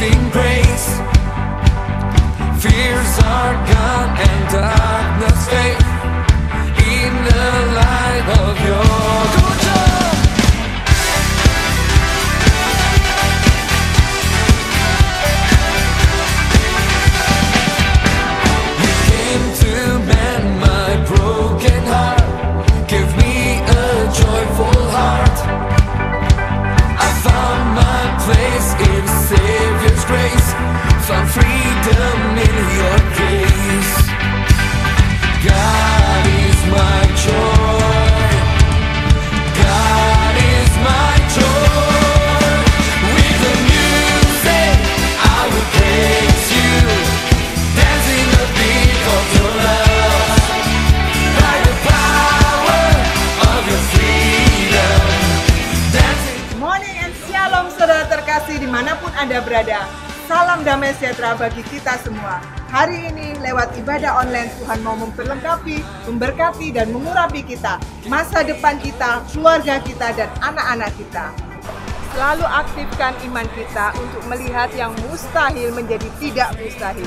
amazing grace. Fears are gone and darkness fade in the light of your good love. You came to mend my broken heart, give me a joyful heart. I found my place in Savior's grace, found freedom in your grace. God is my joy, God is my joy. With the music I will praise you, dancing the beat of your love, by the power of your freedom, dancing. Morning and shalom saudara terkasih dimanapun Anda berada. Salam damai sejahtera bagi kita semua. Hari ini lewat ibadah online Tuhan mau memperlengkapi, memberkati dan mengurapi kita, masa depan kita, keluarga kita dan anak-anak kita. Selalu aktifkan iman kita untuk melihat yang mustahil menjadi tidak mustahil.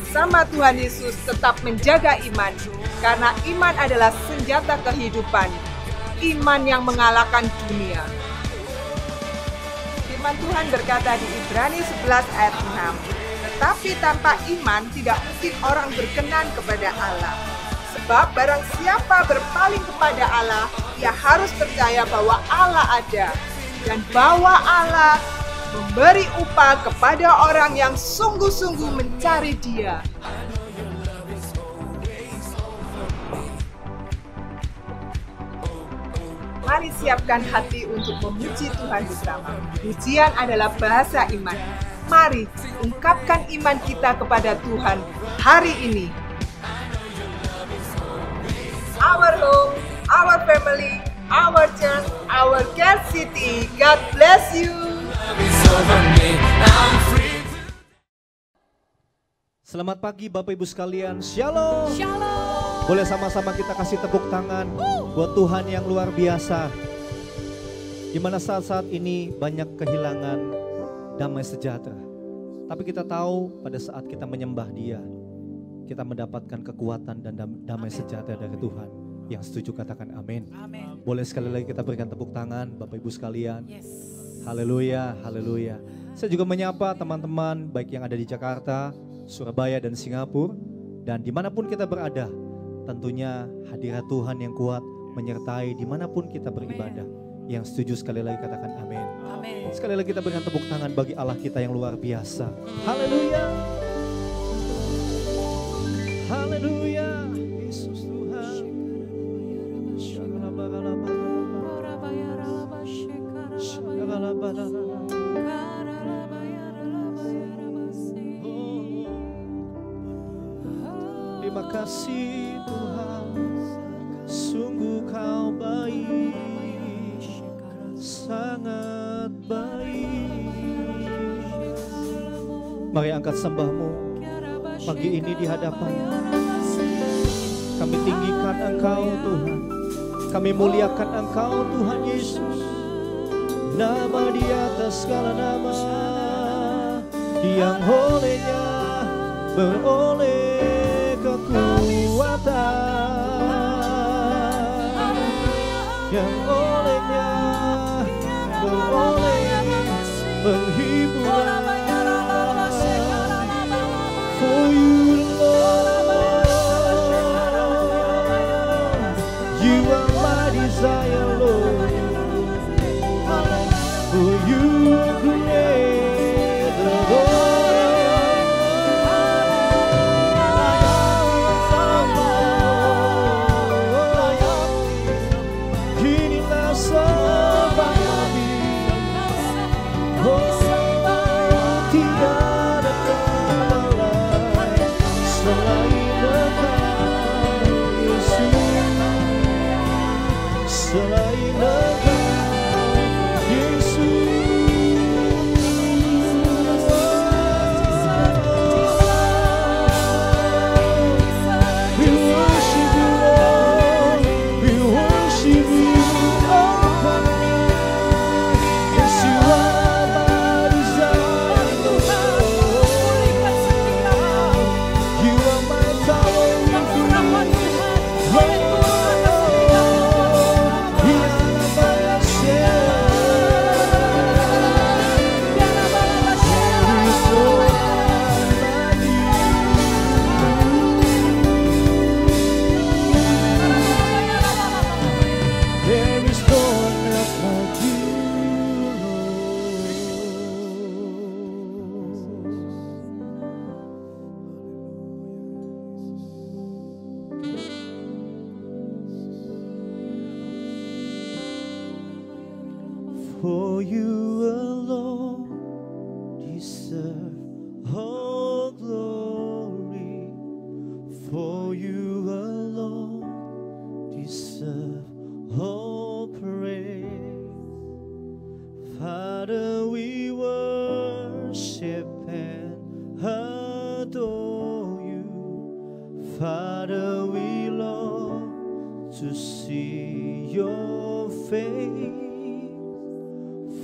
Bersama Tuhan Yesus tetap menjaga iman, karena iman adalah senjata kehidupan. Iman yang mengalahkan dunia. Firman Tuhan berkata di Ibrani 11 ayat 6, tetapi tanpa iman tidak mungkin orang berkenan kepada Allah. Sebab barang siapa berpaling kepada Allah, ia harus percaya bahwa Allah ada, dan bahwa Allah memberi upah kepada orang yang sungguh-sungguh mencari Dia. Mari siapkan hati untuk memuji Tuhan bersama. Pujian adalah bahasa iman. Mari ungkapkan iman kita kepada Tuhan hari ini. Our home, our family, our church, our God city. God bless you. Selamat pagi Bapak Ibu sekalian, Shalom. Shalom. Boleh sama-sama kita kasih tepuk tangan buat Tuhan yang luar biasa. Di mana saat-saat ini banyak kehilangan damai sejahtera. Tapi kita tahu pada saat kita menyembah Dia, kita mendapatkan kekuatan dan damai sejahtera dari Tuhan. Yang setuju katakan amin. Amin. Boleh sekali lagi kita berikan tepuk tangan Bapak Ibu sekalian. Yes. Haleluya, haleluya. Saya juga menyapa teman-teman baik yang ada di Jakarta, Surabaya dan Singapura. Dan dimanapun kita berada, tentunya hadirat Tuhan yang kuat menyertai dimanapun kita beribadah. Yang setuju sekali lagi katakan amin. Amin. Sekali lagi kita berikan tepuk tangan bagi Allah kita yang luar biasa. Haleluya. Haleluya. Yesus Tuhan. Terima kasih Tuhan, sungguh Kau baik, sangat baik. Mari angkat sembahmu pagi ini di hadapan. Kami tinggikan Engkau Tuhan, kami muliakan Engkau Tuhan Yesus. Nama di atas segala nama, yang olehnya beroleh kekuatan, yang olehnya beroleh penghiburan. For you Lord, you are my desire Lord. For you create the world. Inilah sebab-Nya, oh tiada Kau lain selain Engkau Yesus.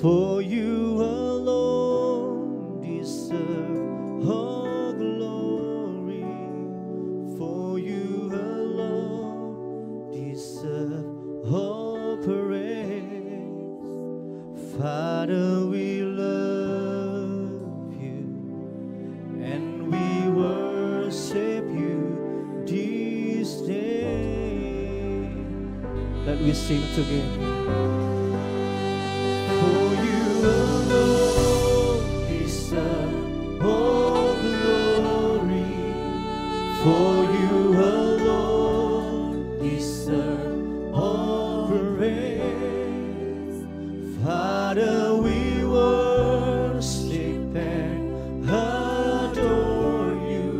For you alone deserve all glory. For you alone deserve all praise. Father, we love you and we worship you this day. Let we sing together. For you alone deserve all glory. For you alone deserve all praise. Father, we worship and adore you.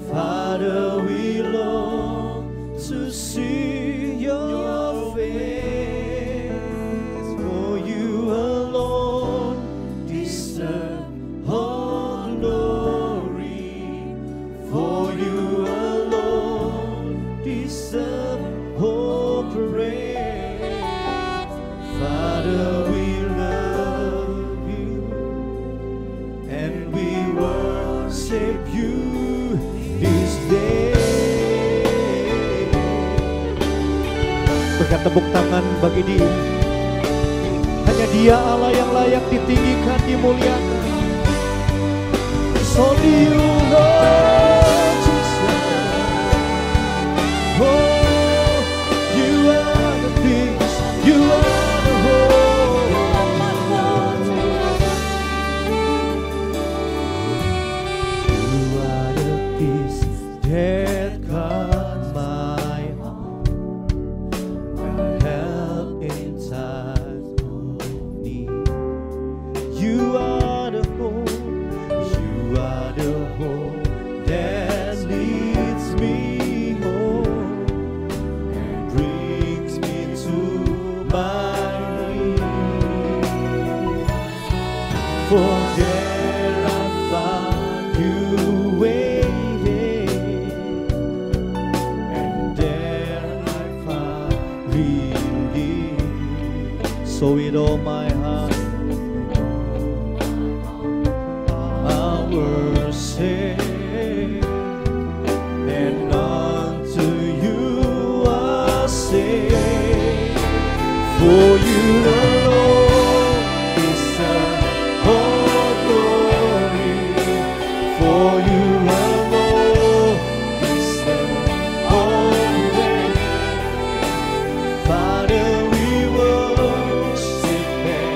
Father, we long to see your face. For you alone deserve all glory. For you alone deserve all praise. Father, we love you and we worship you this day. Berikan tepuk tangan bagi Dia. Hanya Dia Allah yang layak ditinggikan, dimuliakan. So do you Lord Jesus. Oh, you are the peace, you are the hope. You are the peace that calms my heart, the help in times of need. You are the hope, you are the hope that leads me home and brings me to my knees. For there I find you waiting, and there I find relief. So with all my heart I worship, and unto you I sing. For you alone deserve all glory. For you alone deserve all praise. Father, we worship and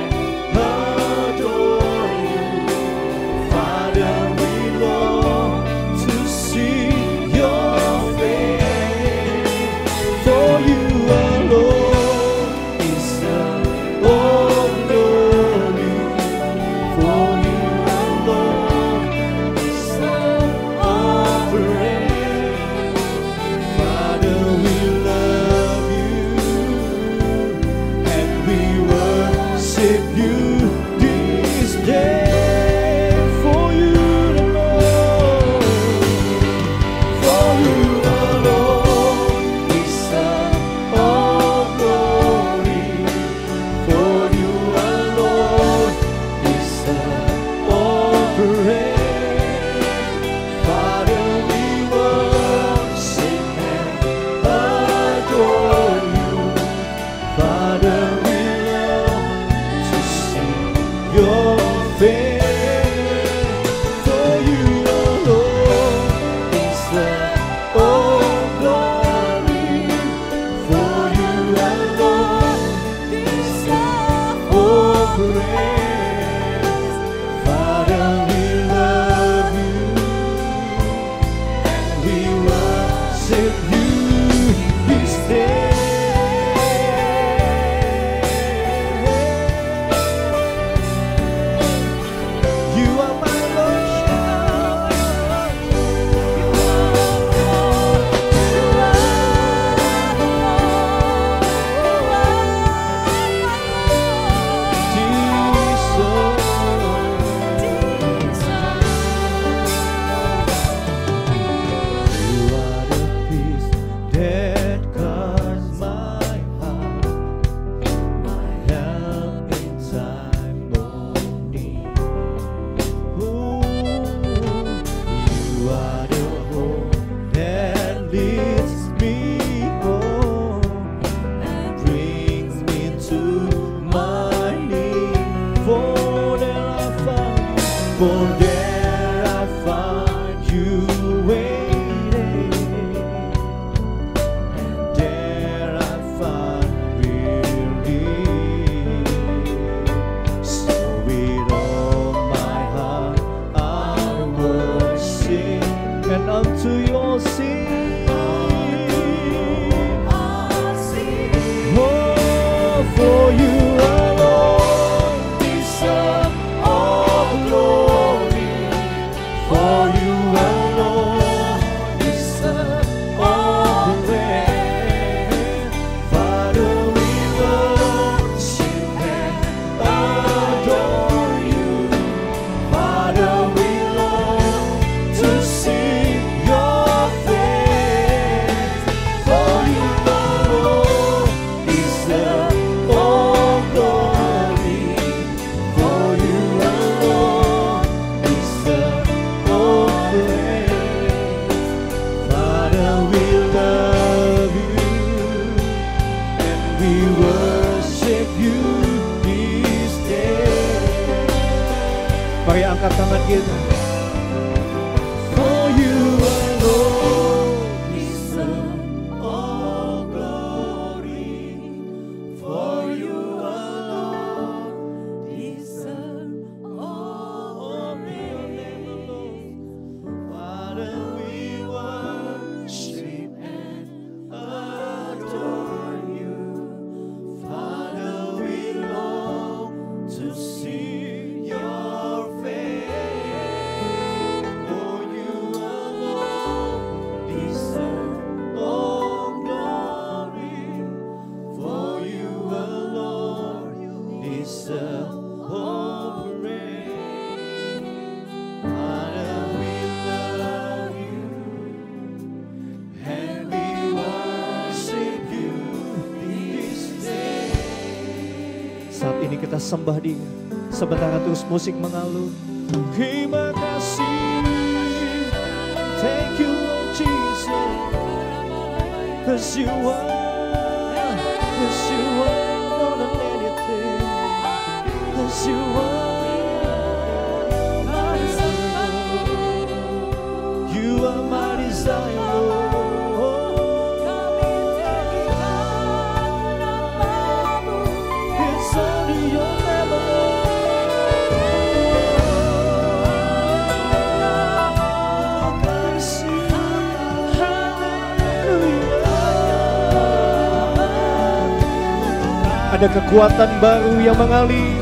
For there I find you waiting, and there I find relief. So with all my heart I will sing, and unto your sing. Oh, for you alone deserve all glory. For you alone deserve all praise. Father, we worship and adore you. Father, we long to see your face. For you alone deserve all glory. For you alone deserve all praise. Father, we love you and we worship you this day. Mari angkat tangan kita. For you alone deserve all glory. For you alone deserve all praise. Father, we worship and adore you. Father, we long to see your face. For you alone deserve all glory. For you alone deserve all praise. Father, we love you and we worship you this day. Saat ini kita sembah Dia, sebentar terus musik mengalun. Terima kasih, thank you Lord Jesus, 'cause you are more than anything, 'cause you are my desire, it's only your name alone. Hallelujah. Ada kekuatan baru yang mengalir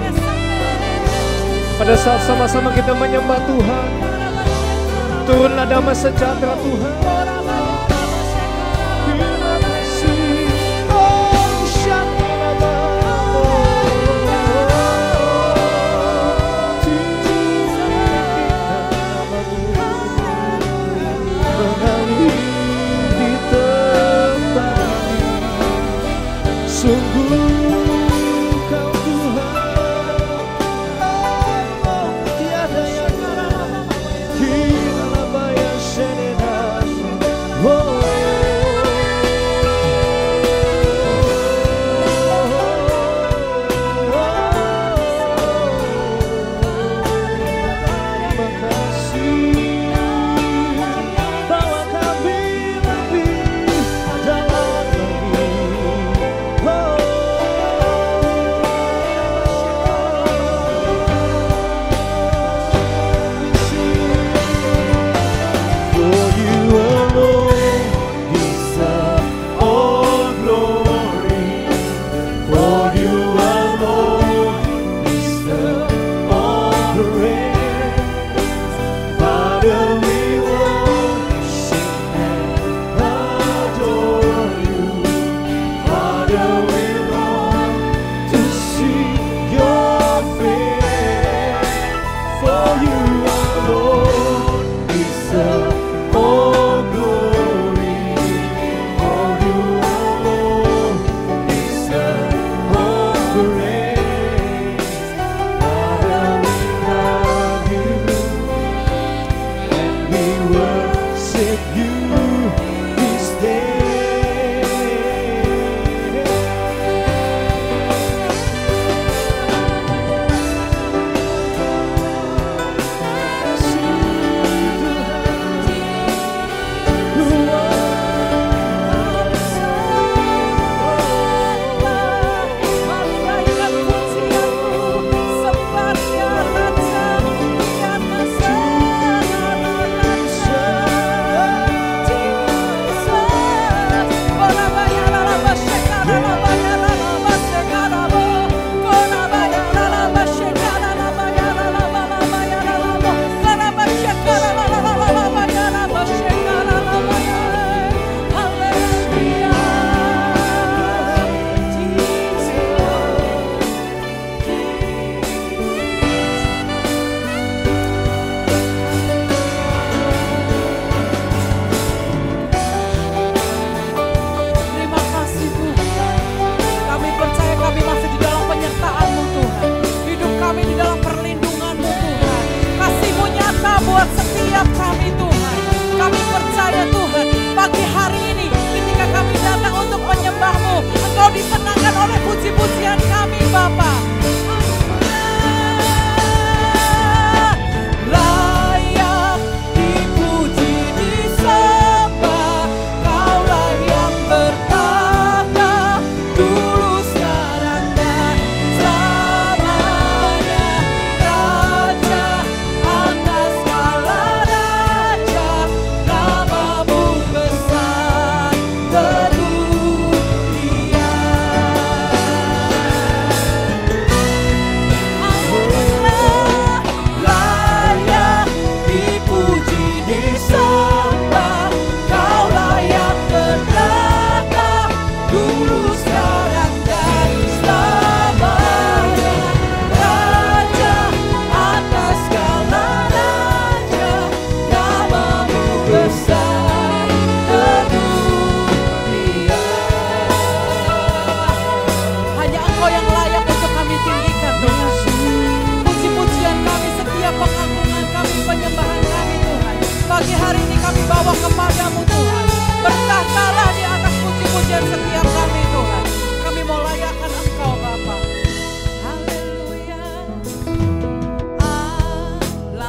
pada saat sama-sama kita menyembah Tuhan. Turunlah damai sejahtera Tuhan. Terima kasih. Oh, mengalir di tempat ini. Sungguh Kau Tuhan, oh, tiada yang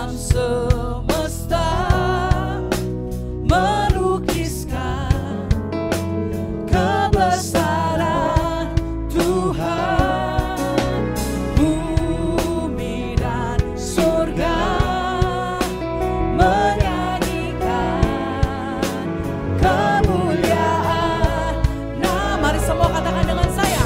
alam semesta melukiskan kebesaran Tuhan. Bumi dan surga menyanyikan kemuliaan. Nah, mari semua katakan dengan saya.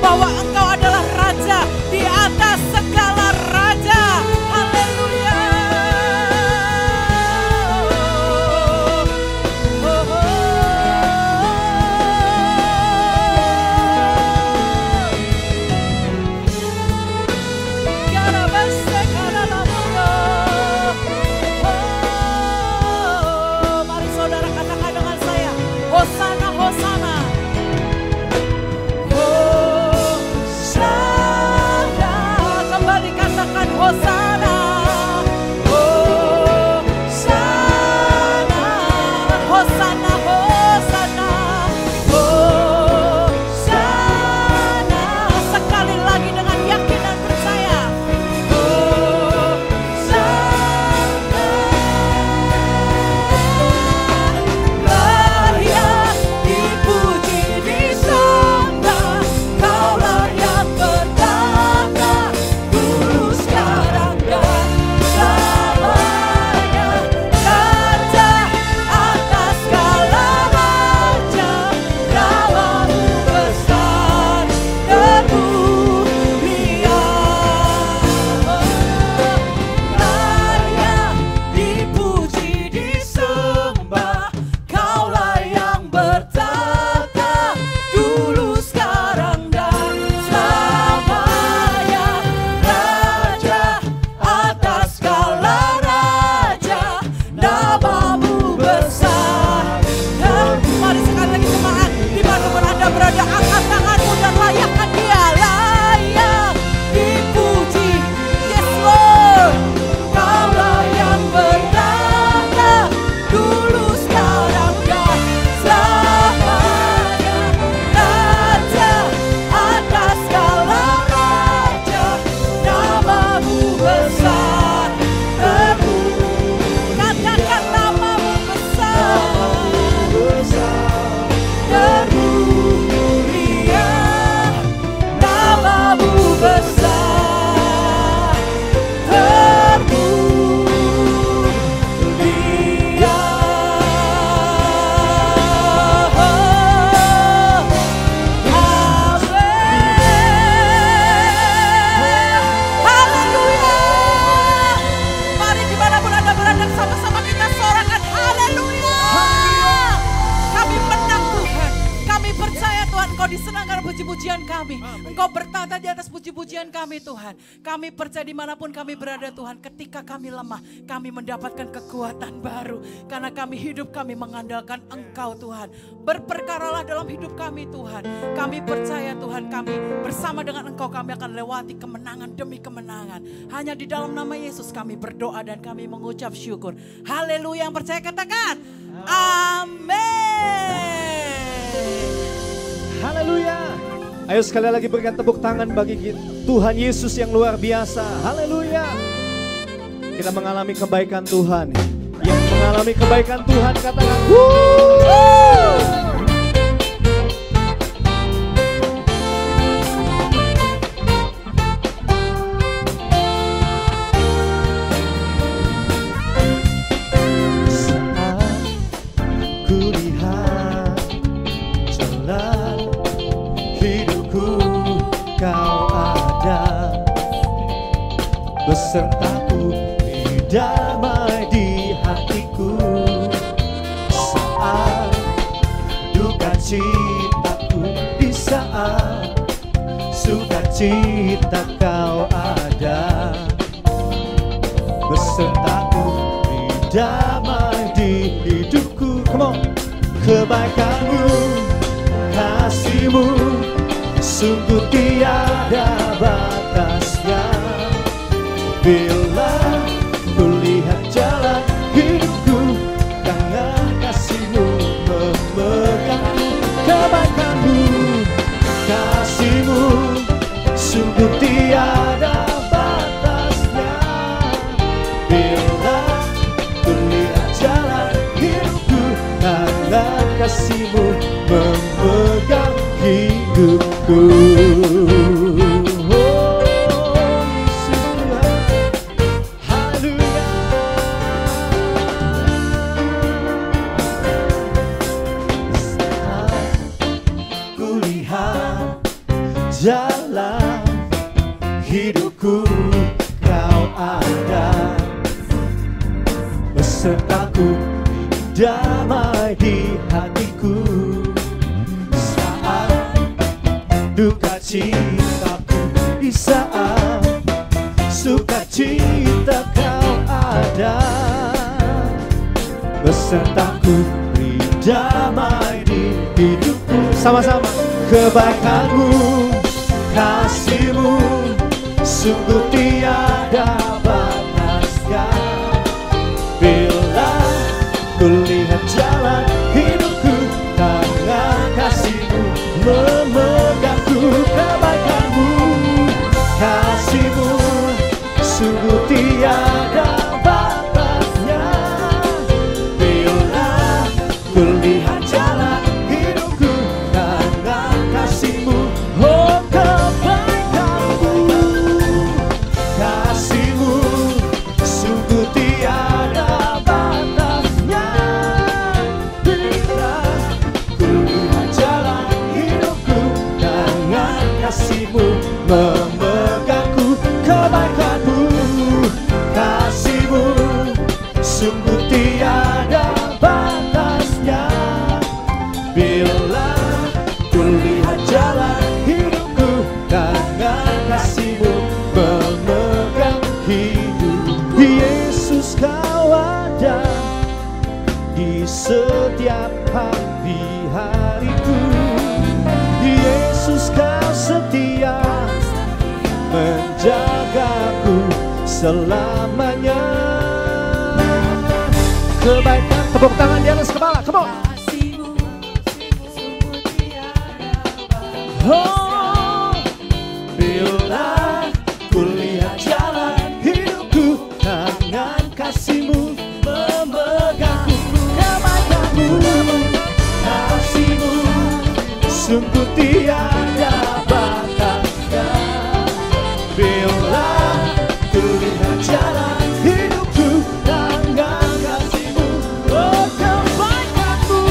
Bahwa Engkau adalah Raja di atas segala raja. Haleluya. Mari saudara katakan dengan saya, Hosana, Hosana. Hosana, Hosana, Hosana, Hosana, Hosana. Sekali lagi dengan yakin dan percaya. Hosana. Layak dipuji, disembah, Kaulah yang bertata dulu, sekarang dan selamanya. Raja atas segala raja, namamu besar kemuliaan. Layak dipuji, disembah, Kaulah yang bertata dulu, sekarang dan selamanya. Raja atas segala raja, namamu besar. Mari sekali lagi jemaat, dimanapun Anda berada, angkat tanganmu dan layakkan Dia. Layak dipuji, yes Lord. Kaulah yang bertata dulu, sekarang dan selamanya. Raja atas segala raja, namamu besar kemuliaan. Katakan namamu besar termulia, namamu besar termulia. Haleluya. Mari dimanapun Anda berada, sama-sama kita sorakan haleluya. Kami menang Tuhan. Kami percaya Tuhan, Engkau disenangkan puji-pujian kami. Engkau bertata di atas puji-pujian kami Tuhan. Kami percaya dimanapun kami berada Tuhan, ketika kami lemah, kami mendapatkan kekuatan baru. Karena kami hidup, kami mengandalkan Engkau Tuhan. Berperkaralah dalam hidup kami Tuhan. Kami percaya Tuhan, kami bersama dengan Engkau, kami akan lewati kemenangan demi kemenangan. Hanya di dalam nama Yesus kami berdoa dan kami mengucap syukur. Haleluya. Yang percaya katakan amin. Haleluya. Ayo sekali lagi berikan tepuk tangan bagi Tuhan Yesus yang luar biasa. Haleluya. Kita mengalami kebaikan Tuhan. Yang mengalami kebaikan Tuhan katakan besertaku, damai di hatiku. Saat duka citaku, di saat sukacita kau ada. Besertaku, damai di hidupku. Come on. Kebaikanmu, kasihmu, sungguh tiada batasnya. Bila ku lihat jalan hidupku, tangan kasihmu memegangku. Kebaikanmu, kasihmu, sungguh tiada batasnya. Bila ku lihat jalan hidupku, tangan kasihmu memegang hidupku. Jalan hidupku kau ada, besertaku, damai di hatiku. Saat duka citaku, di saat sukacita kau ada. Besertaku, damai di hidupku. Sama-sama. Kebaikanmu, kasihmu, sungguh tiada batasnya. Bila ku lihat jalan hidupku, tangan kasihmu memegangku. Kebaikanmu, kasihmu, sungguh tiada batasnya. Bila ku lihat jalan hidupku, tangan kasihmu. Oh, kebaikanmu, kasihmu, sungguh tiada batasnya. Bila ku lihat jalan hidupku, tangan kasihmu memegangku. Kebaikanmu, kasihmu, sungguh tiada batasnya. Bila ku lihat jalan hidupku, tangan kasihmu memegang hidup. Yesus kau ada di setiap hari-hariku. Yesus kau setia menjagaku selamanya. Kebaikan, tepuk tangan di atas kepala, come on. Oh, bila ku lihat jalan hidupku, tangan kasihmu memegangku. Kebaikanmu, kasihmu, sungguh tiada batasnya. Bila ku lihat jalan hidupku, tangan kasihmu. Oh, kebaikanmu,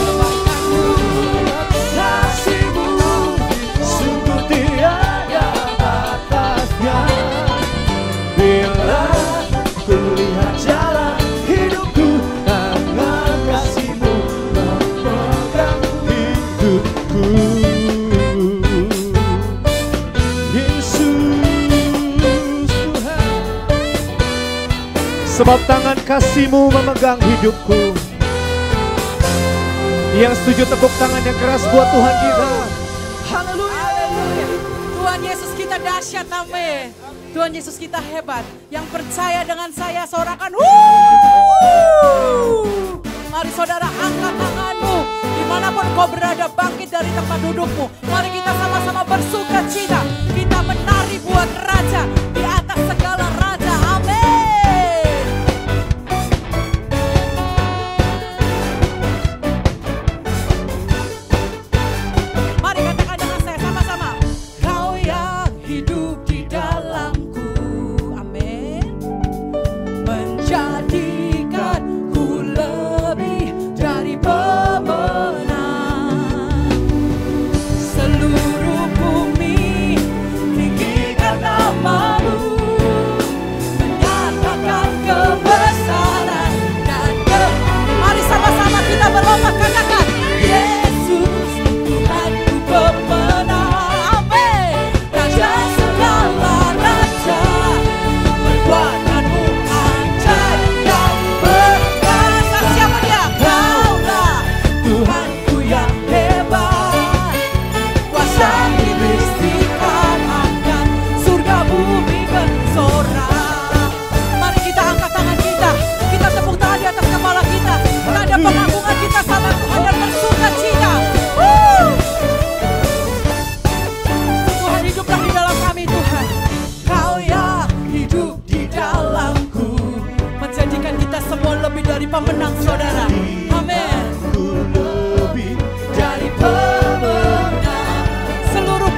kasihmu, sungguh tiada batasnya. Bila ku lihat jalan hidupku, tangan kasihmu memegang hidupku. Yesus Tuhan, sebab tangan kasihmu memegang hidupku. Yang setuju tepuk tangan yang keras buat Tuhan kita. Haleluya. Tuhan Yesus kita dahsyat, amin. Tuhan Yesus kita hebat. Yang percaya dengan saya sorakan. Mari saudara angkat tanganmu. Dimanapun kau berada, bangkit dari tempat dudukmu. Mari kita sama-sama bersuka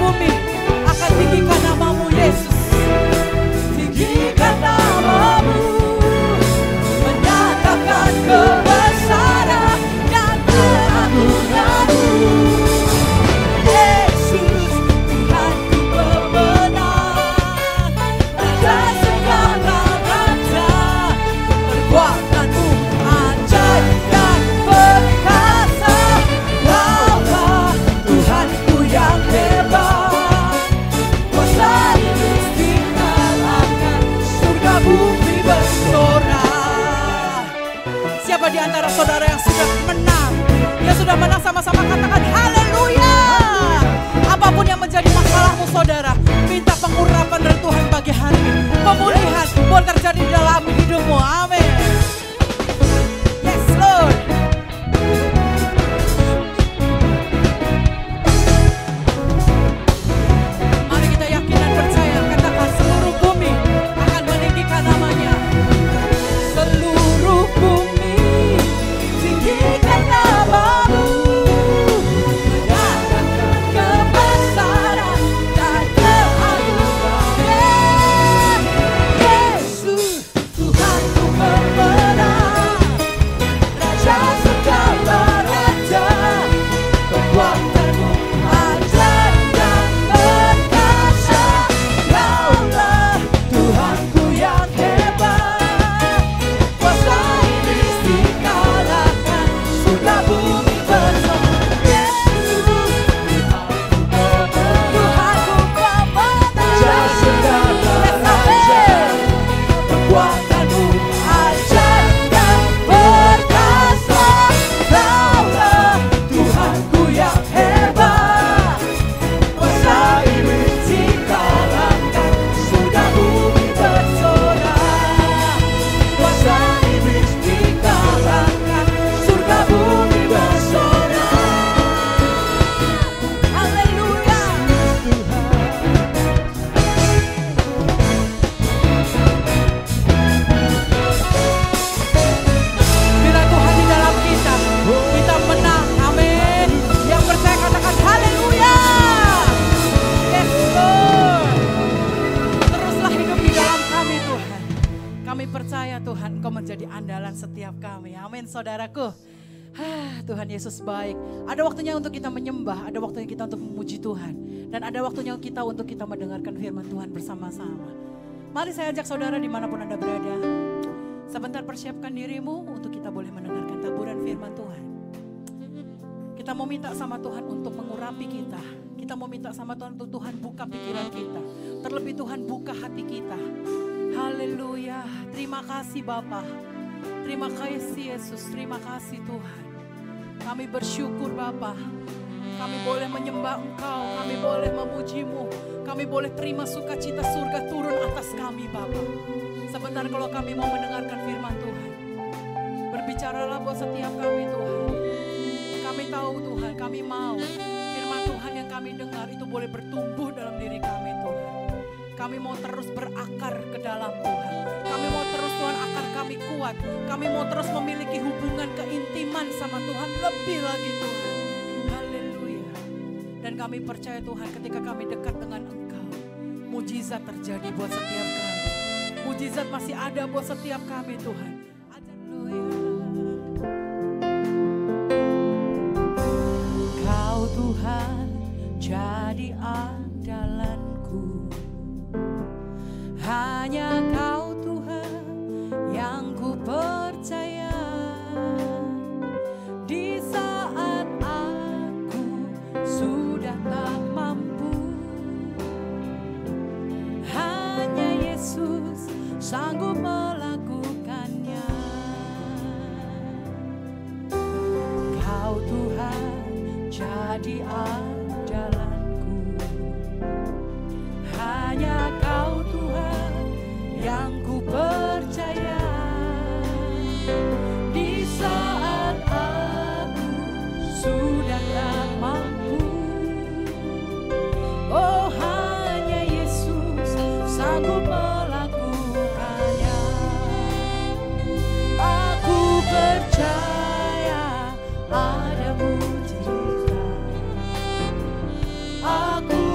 bumi akan tinggikan namamu Yesus. Tinggikan namamu, menyatakan kebesaran dan keagunganmu. Yesus, Tuhanku pemenang, Raja segala raja, perbuatanmu ajaib dan perkasa. Kaulah Tuhanku yang hebat, kuasai istiqlalakan surga bumi bersorak. Siapa di antara saudara yang sudah menang? Yang sudah menang sama-sama katakan haleluya. Apapun yang menjadi masalahmu saudara, minta pengurapan dari Tuhan pagi hari ini. Pemulihan boleh terjadi dalam hidupmu. Amin. Yes Lord. Mari kita yakin dan percaya, katakan seluruh bumi akan meninggikan namanya. Seluruh bumi tinggikan namamu, menyatakan kebesaran dan keagungan. Yesus, Tuhanku pemenang, Raja segala raja, perbuatanmu ajaib dan perkasa. Kaulah Tuhanku yang hebat, kuasai istiqlalakan surga bumi bersorak. Yesus, Tuhanku pemenang, Raja segala raja, perbuatanmu ajaib dan perkasa. Kaulah Tuhanku yang hebat, kuasai istiqlalakan surga bumi bersorak. Kuasai istiqlalakan surga bumi bersorak. Haleluya. Bila Tuhan di dalam kita, kita menang. Amin. Yang percaya katakan haleluya. Yes Lord. Teruslah hidup di dalam kami Tuhan. Kami percaya Tuhan Engkau menjadi andalan setiap kami. Amin saudaraku. Tuhan Yesus baik. Ada waktunya untuk kita menyembah, ada waktunya kita untuk memuji Tuhan. Dan ada waktunya kita untuk kita mendengarkan firman Tuhan bersama-sama. Mari saya ajak saudara dimanapun Anda berada. Sebentar persiapkan dirimu untuk kita boleh mendengarkan taburan firman Tuhan. Kita mau minta sama Tuhan untuk mengurapi kita. Kita mau minta sama Tuhan untuk Tuhan buka pikiran kita. Terlebih Tuhan buka hati kita. Haleluya. Terima kasih Bapa. Terima kasih Yesus. Terima kasih Tuhan. Kami bersyukur Bapa. Kami boleh menyembah Engkau. Kami boleh memuji-Mu. Kami boleh terima sukacita surga turun atas kami Bapa. Sebentar kalau kami mau mendengarkan firman Tuhan. Berbicaralah buat setiap kami Tuhan. Kami tahu Tuhan, kami mau firman Tuhan yang kami dengar itu boleh bertumbuh dalam diri kami Tuhan. Kami mau terus berakar ke dalam Tuhan. Kami mau terus Tuhan akar kami kuat. Kami mau terus memiliki hubungan keintiman sama Tuhan lebih lagi Tuhan. Haleluya. Dan kami percaya Tuhan ketika kami dekat dengan Engkau, mujizat terjadi buat setiap kami. Mujizat masih ada buat setiap kami Tuhan. Kau Tuhan jadi andalanku. Hanya Kau Tuhan yang ku percaya. Di saat aku sudah tak mampu, hanya Yesus sanggup melakukannya. Kau Tuhan jadi andalanku. Hanya Kau Tuhan yang ku percaya. Di saat aku sudah tak mampu, oh hanya Yesus sanggup melakukannya. Aku percaya ada mujizat. Aku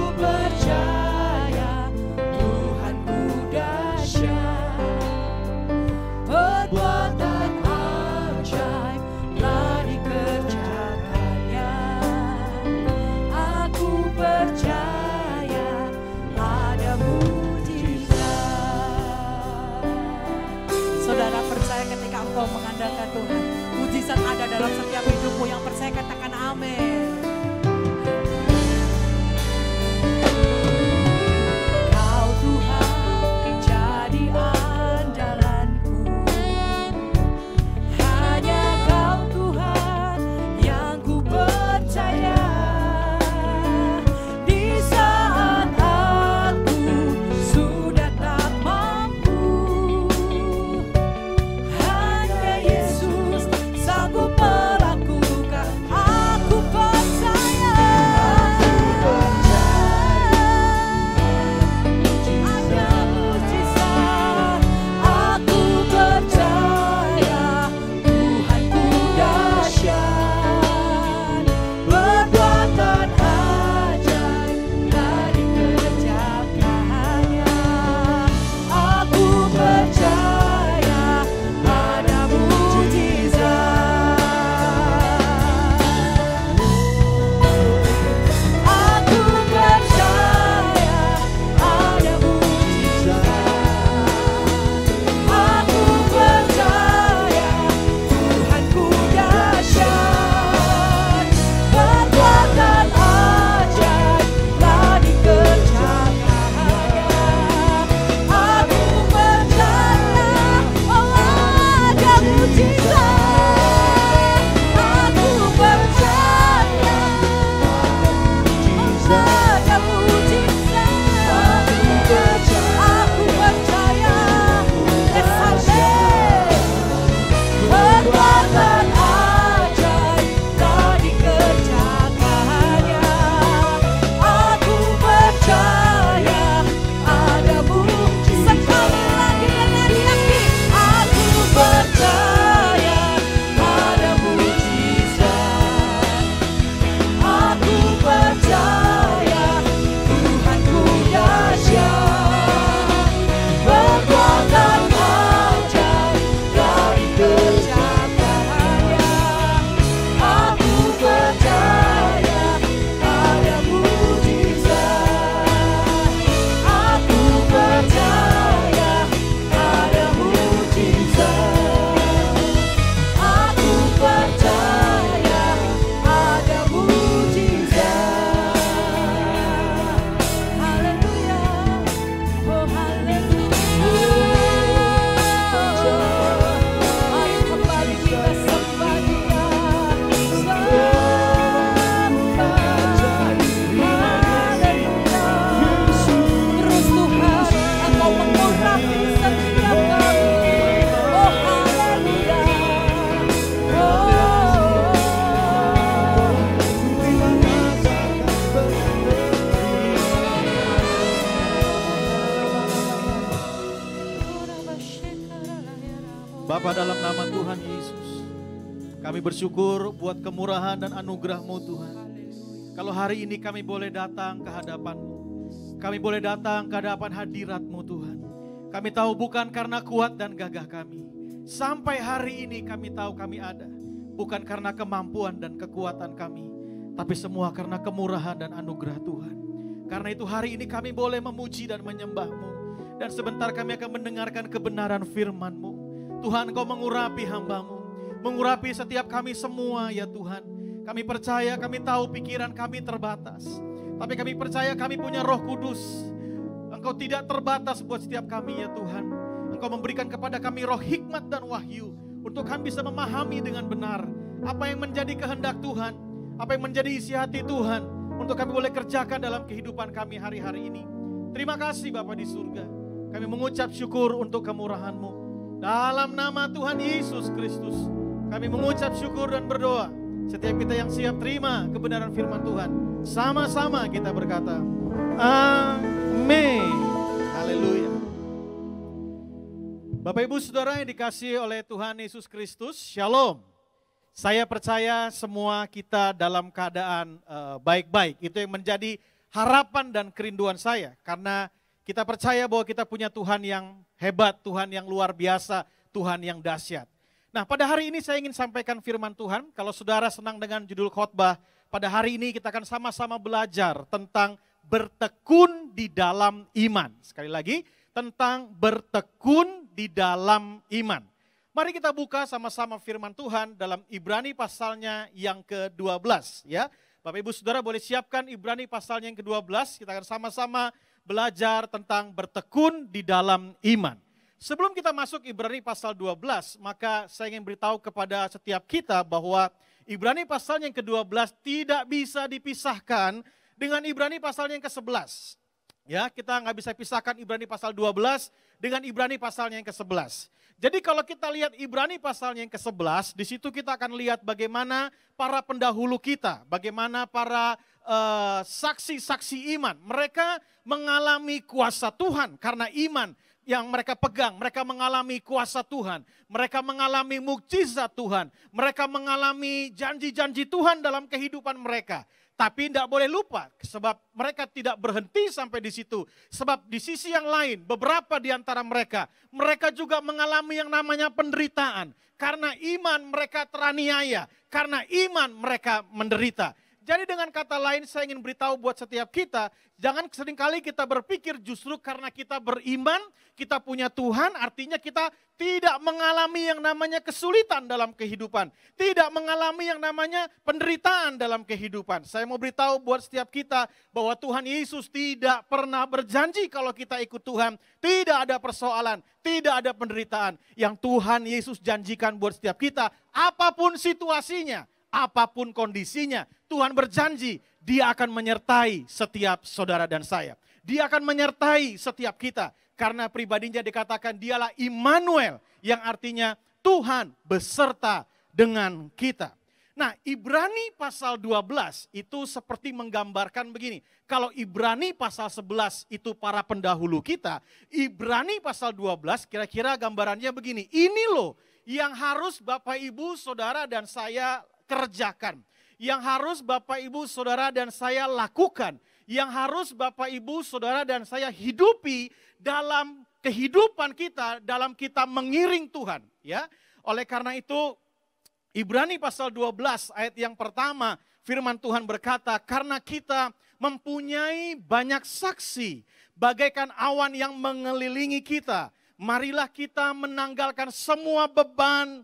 Bapa, dalam nama Tuhan Yesus, kami bersyukur buat kemurahan dan anugerah-Mu Tuhan. Kalau hari ini kami boleh datang ke hadapan-Mu, kami boleh datang ke hadapan hadirat-Mu Tuhan. Kami tahu bukan karena kuat dan gagah kami. Sampai hari ini kami tahu kami ada. Bukan karena kemampuan dan kekuatan kami, tapi semua karena kemurahan dan anugerah Tuhan. Karena itu hari ini kami boleh memuji dan menyembah-Mu. Dan sebentar kami akan mendengarkan kebenaran firman-Mu. Tuhan, Engkau mengurapi hamba-Mu. Mengurapi setiap kami semua ya Tuhan. Kami percaya, kami tahu pikiran kami terbatas. Tapi kami percaya kami punya Roh Kudus. Engkau tidak terbatas buat setiap kami ya Tuhan. Engkau memberikan kepada kami roh hikmat dan wahyu. Untuk kami bisa memahami dengan benar apa yang menjadi kehendak Tuhan. Apa yang menjadi isi hati Tuhan. Untuk kami boleh kerjakan dalam kehidupan kami hari-hari ini. Terima kasih Bapa di surga. Kami mengucap syukur untuk kemurahan-Mu. Dalam nama Tuhan Yesus Kristus. Kami mengucap syukur dan berdoa. Setiap kita yang siap terima kebenaran firman Tuhan. Sama-sama kita berkata, amin. Haleluya. Bapak Ibu Saudara yang dikasihi oleh Tuhan Yesus Kristus, Shalom. Saya percaya semua kita dalam keadaan baik-baik. Itu yang menjadi harapan dan kerinduan saya. Karena kita percaya bahwa kita punya Tuhan yang hebat, Tuhan yang luar biasa, Tuhan yang dahsyat. Nah, pada hari ini saya ingin sampaikan firman Tuhan. Kalau saudara senang dengan judul khotbah, pada hari ini kita akan sama-sama belajar tentang bertekun di dalam iman. Sekali lagi, tentang bertekun di dalam iman. Mari kita buka sama-sama firman Tuhan dalam Ibrani pasalnya yang ke-12 ya. Bapak Ibu Saudara boleh siapkan Ibrani pasalnya yang ke-12, kita akan sama-sama belajar tentang bertekun di dalam iman. Sebelum kita masuk Ibrani pasal 12, maka saya ingin beritahu kepada setiap kita bahwa Ibrani pasal yang ke-12 tidak bisa dipisahkan dengan Ibrani pasal yang ke-11. Ya, kita nggak bisa pisahkan Ibrani pasal 12 dengan Ibrani pasalnya yang ke-11. Jadi kalau kita lihat Ibrani pasalnya yang ke-11, di situ kita akan lihat bagaimana para pendahulu kita, bagaimana para saksi-saksi iman. Mereka mengalami kuasa Tuhan karena iman yang mereka pegang. Mereka mengalami kuasa Tuhan. Mereka mengalami mukjizat Tuhan. Mereka mengalami janji-janji Tuhan dalam kehidupan mereka. Tapi tidak boleh lupa, sebab mereka tidak berhenti sampai di situ. Sebab di sisi yang lain, beberapa di antara mereka juga mengalami yang namanya penderitaan. Karena iman mereka teraniaya, karena iman mereka menderita. Jadi dengan kata lain saya ingin beritahu buat setiap kita, jangan seringkali kita berpikir justru karena kita beriman, kita punya Tuhan, artinya kita tidak mengalami yang namanya kesulitan dalam kehidupan. Tidak mengalami yang namanya penderitaan dalam kehidupan. Saya mau beritahu buat setiap kita bahwa Tuhan Yesus tidak pernah berjanji kalau kita ikut Tuhan, tidak ada persoalan, tidak ada penderitaan. Yang Tuhan Yesus janjikan buat setiap kita, apapun situasinya, apapun kondisinya, Tuhan berjanji Dia akan menyertai setiap saudara dan saya. Dia akan menyertai setiap kita. Karena pribadinya dikatakan dialah Immanuel, yang artinya Tuhan beserta dengan kita. Nah, Ibrani pasal 12 itu seperti menggambarkan begini. Kalau Ibrani pasal 11 itu para pendahulu kita, Ibrani pasal 12 kira-kira gambarannya begini. Ini loh yang harus Bapak Ibu Saudara dan saya kerjakan. Yang harus Bapak Ibu Saudara dan saya lakukan. Yang harus Bapak Ibu Saudara dan saya hidupi dalam kehidupan kita, dalam kita mengiring Tuhan. Ya, oleh karena itu Ibrani pasal 12 ayat yang pertama firman Tuhan berkata, karena kita mempunyai banyak saksi bagaikan awan yang mengelilingi kita, marilah kita menanggalkan semua beban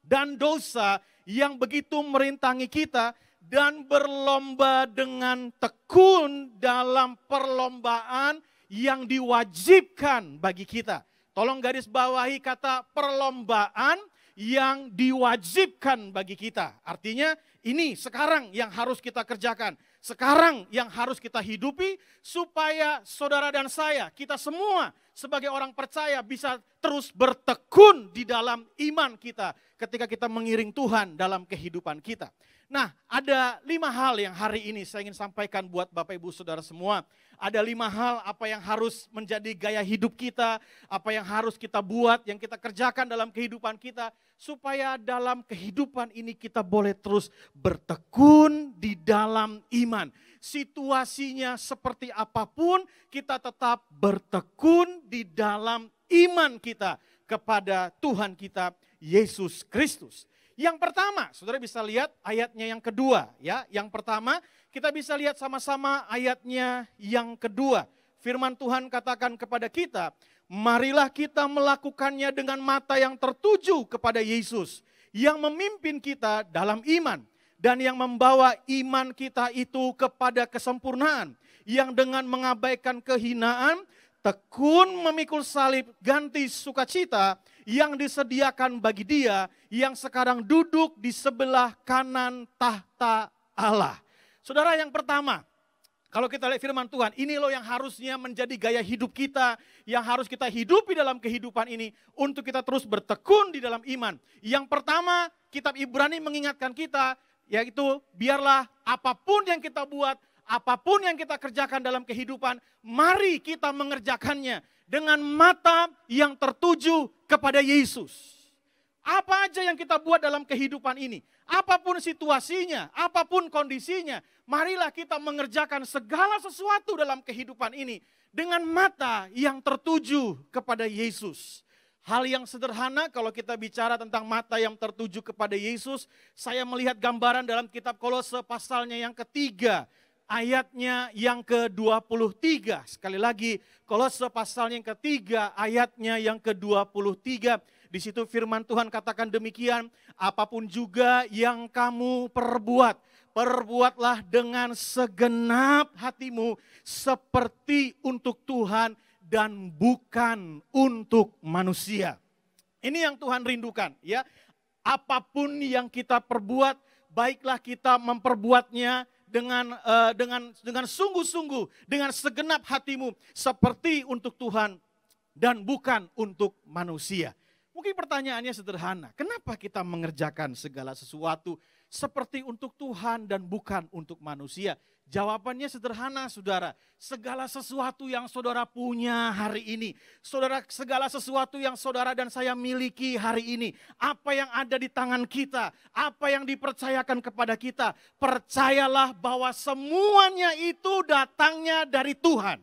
dan dosa yang begitu merintangi kita dan berlomba dengan tekun dalam perlombaan yang diwajibkan bagi kita. Tolong garis bawahi kata perlombaan yang diwajibkan bagi kita. Artinya ini sekarang yang harus kita kerjakan. Sekarang yang harus kita hidupi supaya saudara dan saya, kita semua sebagai orang percaya bisa terus bertekun di dalam iman kita ketika kita mengiring Tuhan dalam kehidupan kita. Nah, ada 5 hal yang hari ini saya ingin sampaikan buat Bapak Ibu Saudara semua. Ada 5 hal apa yang harus menjadi gaya hidup kita, apa yang harus kita buat, yang kita kerjakan dalam kehidupan kita, supaya dalam kehidupan ini kita boleh terus bertekun di dalam iman. Situasinya seperti apapun, kita tetap bertekun di dalam iman kita kepada Tuhan kita, Yesus Kristus. Yang pertama, saudara bisa lihat ayatnya yang kedua. Ya, yang pertama kita bisa lihat sama-sama ayatnya yang kedua. Firman Tuhan katakan kepada kita, marilah kita melakukannya dengan mata yang tertuju kepada Yesus, yang memimpin kita dalam iman, dan yang membawa iman kita itu kepada kesempurnaan, yang dengan mengabaikan kehinaan, tekun memikul salib, ganti sukacita yang disediakan bagi Dia yang sekarang duduk di sebelah kanan tahta Allah. Saudara, yang pertama, kalau kita lihat firman Tuhan, ini loh yang harusnya menjadi gaya hidup kita, yang harus kita hidupi dalam kehidupan ini untuk kita terus bertekun di dalam iman. Yang pertama, kitab Ibrani mengingatkan kita, yaitu biarlah apapun yang kita buat, apapun yang kita kerjakan dalam kehidupan, mari kita mengerjakannya dengan mata yang tertuju kepada Yesus. Apa aja yang kita buat dalam kehidupan ini, apapun situasinya, apapun kondisinya, marilah kita mengerjakan segala sesuatu dalam kehidupan ini dengan mata yang tertuju kepada Yesus. Hal yang sederhana kalau kita bicara tentang mata yang tertuju kepada Yesus, saya melihat gambaran dalam kitab Kolose pasalnya yang ketiga, ayatnya yang ke-23. Sekali lagi, Kolose pasalnya yang ketiga, ayatnya yang ke-23. Di situ firman Tuhan katakan demikian, apapun juga yang kamu perbuat, perbuatlah dengan segenap hatimu seperti untuk Tuhan dan bukan untuk manusia. Ini yang Tuhan rindukan, ya. Apapun yang kita perbuat, baiklah kita memperbuatnya dengan sungguh-sungguh, dengan segenap hatimu seperti untuk Tuhan dan bukan untuk manusia. Mungkin pertanyaannya sederhana, kenapa kita mengerjakan segala sesuatu seperti untuk Tuhan dan bukan untuk manusia? Jawabannya sederhana, saudara. Segala sesuatu yang saudara punya hari ini, segala sesuatu yang saudara dan saya miliki hari ini, apa yang ada di tangan kita, apa yang dipercayakan kepada kita, percayalah bahwa semuanya itu datangnya dari Tuhan.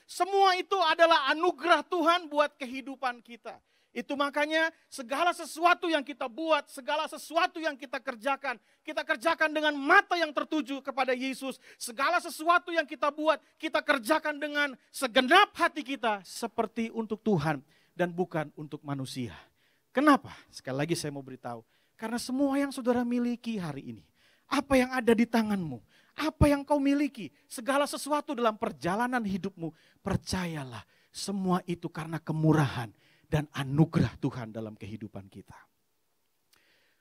Semua itu adalah anugerah Tuhan buat kehidupan kita. Itu makanya segala sesuatu yang kita buat, segala sesuatu yang kita kerjakan dengan mata yang tertuju kepada Yesus. Segala sesuatu yang kita buat, kita kerjakan dengan segenap hati kita seperti untuk Tuhan dan bukan untuk manusia. Kenapa? Sekali lagi saya mau beritahu, karena semua yang saudara miliki hari ini, apa yang ada di tanganmu, apa yang kau miliki, segala sesuatu dalam perjalanan hidupmu, percayalah semua itu karena kemurahan dan anugerah Tuhan dalam kehidupan kita.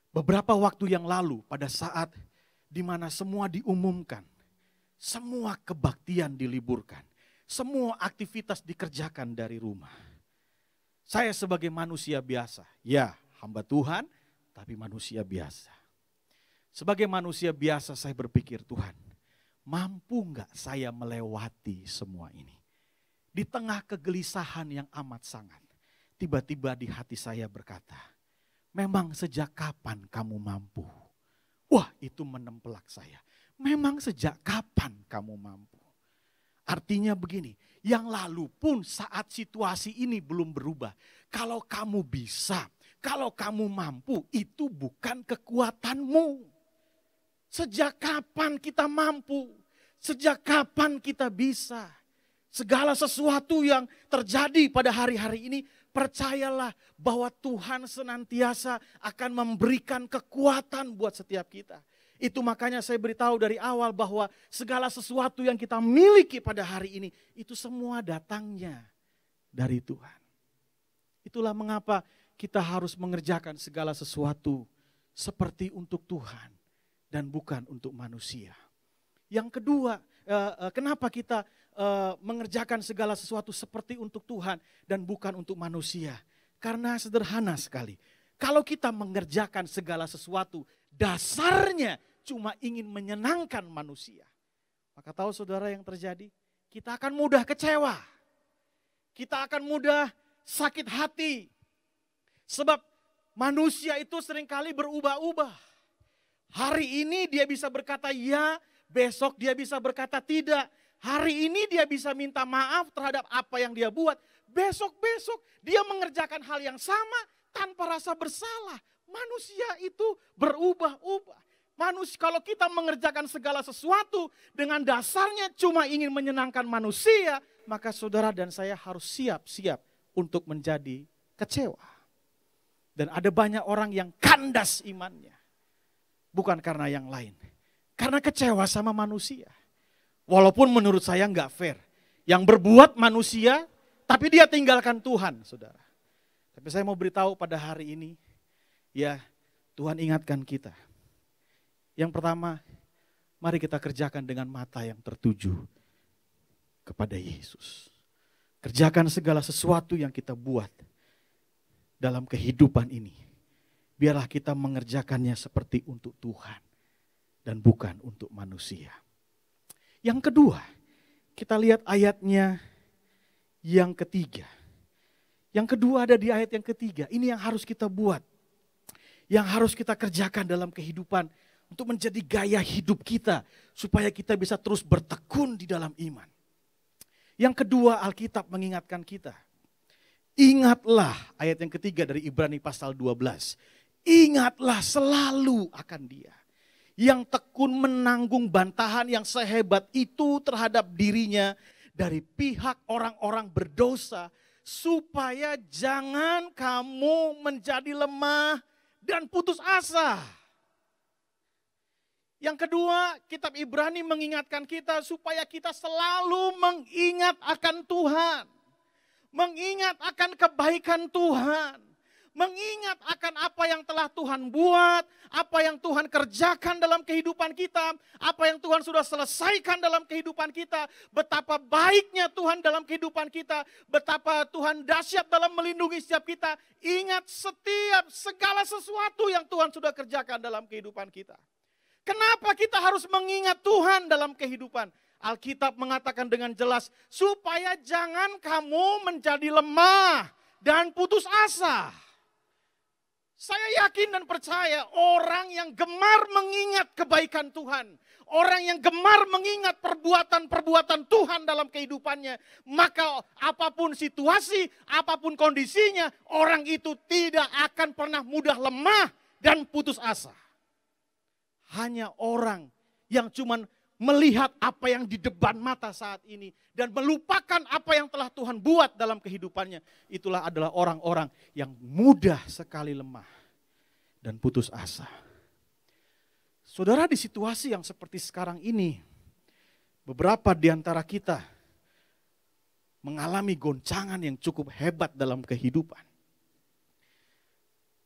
Beberapa waktu yang lalu pada saat di mana semua diumumkan, semua kebaktian diliburkan, semua aktivitas dikerjakan dari rumah. Saya sebagai manusia biasa, ya hamba Tuhan tapi manusia biasa. Sebagai manusia biasa saya berpikir, Tuhan mampu enggak saya melewati semua ini? Di tengah kegelisahan yang amat sangat. Tiba-tiba di hati saya berkata, memang sejak kapan kamu mampu? Wah, itu menempelak saya. Memang sejak kapan kamu mampu? Artinya begini, yang lalu pun saat situasi ini belum berubah. Kalau kamu bisa, kalau kamu mampu, itu bukan kekuatanmu. Sejak kapan kita mampu? Sejak kapan kita bisa? Segala sesuatu yang terjadi pada hari-hari ini, percayalah bahwa Tuhan senantiasa akan memberikan kekuatan buat setiap kita. Itu makanya saya beritahu dari awal bahwa segala sesuatu yang kita miliki pada hari ini, itu semua datangnya dari Tuhan. Itulah mengapa kita harus mengerjakan segala sesuatu seperti untuk Tuhan dan bukan untuk manusia. Yang kedua, kenapa kita mengerjakan segala sesuatu seperti untuk Tuhan dan bukan untuk manusia? Karena sederhana sekali. Kalau kita mengerjakan segala sesuatu, dasarnya cuma ingin menyenangkan manusia, maka tahu saudara yang terjadi? Kita akan mudah kecewa. Kita akan mudah sakit hati. Sebab manusia itu seringkali berubah-ubah. Hari ini dia bisa berkata ya, besok dia bisa berkata tidak. Hari ini dia bisa minta maaf terhadap apa yang dia buat. Besok-besok dia mengerjakan hal yang sama tanpa rasa bersalah. Manusia itu berubah-ubah. Manusia, kalau kita mengerjakan segala sesuatu dengan dasarnya cuma ingin menyenangkan manusia, maka saudara dan saya harus siap-siap untuk menjadi kecewa. Dan ada banyak orang yang kandas imannya. Bukan karena yang lain. Karena kecewa sama manusia. Walaupun menurut saya nggak fair. Yang berbuat manusia, tapi dia tinggalkan Tuhan, saudara. Tapi saya mau beritahu pada hari ini, ya Tuhan ingatkan kita. Yang pertama, mari kita kerjakan dengan mata yang tertuju kepada Yesus. Kerjakan segala sesuatu yang kita buat dalam kehidupan ini. Biarlah kita mengerjakannya seperti untuk Tuhan dan bukan untuk manusia. Yang kedua, kita lihat ayatnya yang ketiga. Yang kedua ada di ayat yang ketiga. Ini yang harus kita buat. Yang harus kita kerjakan dalam kehidupan untuk menjadi gaya hidup kita. Supaya kita bisa terus bertekun di dalam iman. Yang kedua, Alkitab mengingatkan kita. Ingatlah, ayat yang ketiga dari Ibrani pasal 12. Ingatlah selalu akan Dia yang tekun menanggung bantahan yang sehebat itu terhadap dirinya dari pihak orang-orang berdosa, supaya jangan kamu menjadi lemah dan putus asa. Yang kedua, kitab Ibrani mengingatkan kita supaya kita selalu mengingat akan Tuhan. Mengingat akan kebaikan Tuhan. Mengingat akan apa yang telah Tuhan buat, apa yang Tuhan kerjakan dalam kehidupan kita, apa yang Tuhan sudah selesaikan dalam kehidupan kita, betapa baiknya Tuhan dalam kehidupan kita, betapa Tuhan dahsyat dalam melindungi setiap kita. Ingat setiap segala sesuatu yang Tuhan sudah kerjakan dalam kehidupan kita. Kenapa kita harus mengingat Tuhan dalam kehidupan? Alkitab mengatakan dengan jelas, supaya jangan kamu menjadi lemah dan putus asa. Saya yakin dan percaya orang yang gemar mengingat kebaikan Tuhan, orang yang gemar mengingat perbuatan-perbuatan Tuhan dalam kehidupannya, maka apapun situasi, apapun kondisinya, orang itu tidak akan pernah mudah lemah dan putus asa. Hanya orang yang cuman melihat apa yang di depan mata saat ini dan melupakan apa yang telah Tuhan buat dalam kehidupannya, itulah adalah orang-orang yang mudah sekali lemah dan putus asa. Saudara, di situasi yang seperti sekarang ini, beberapa di antara kita mengalami goncangan yang cukup hebat dalam kehidupan.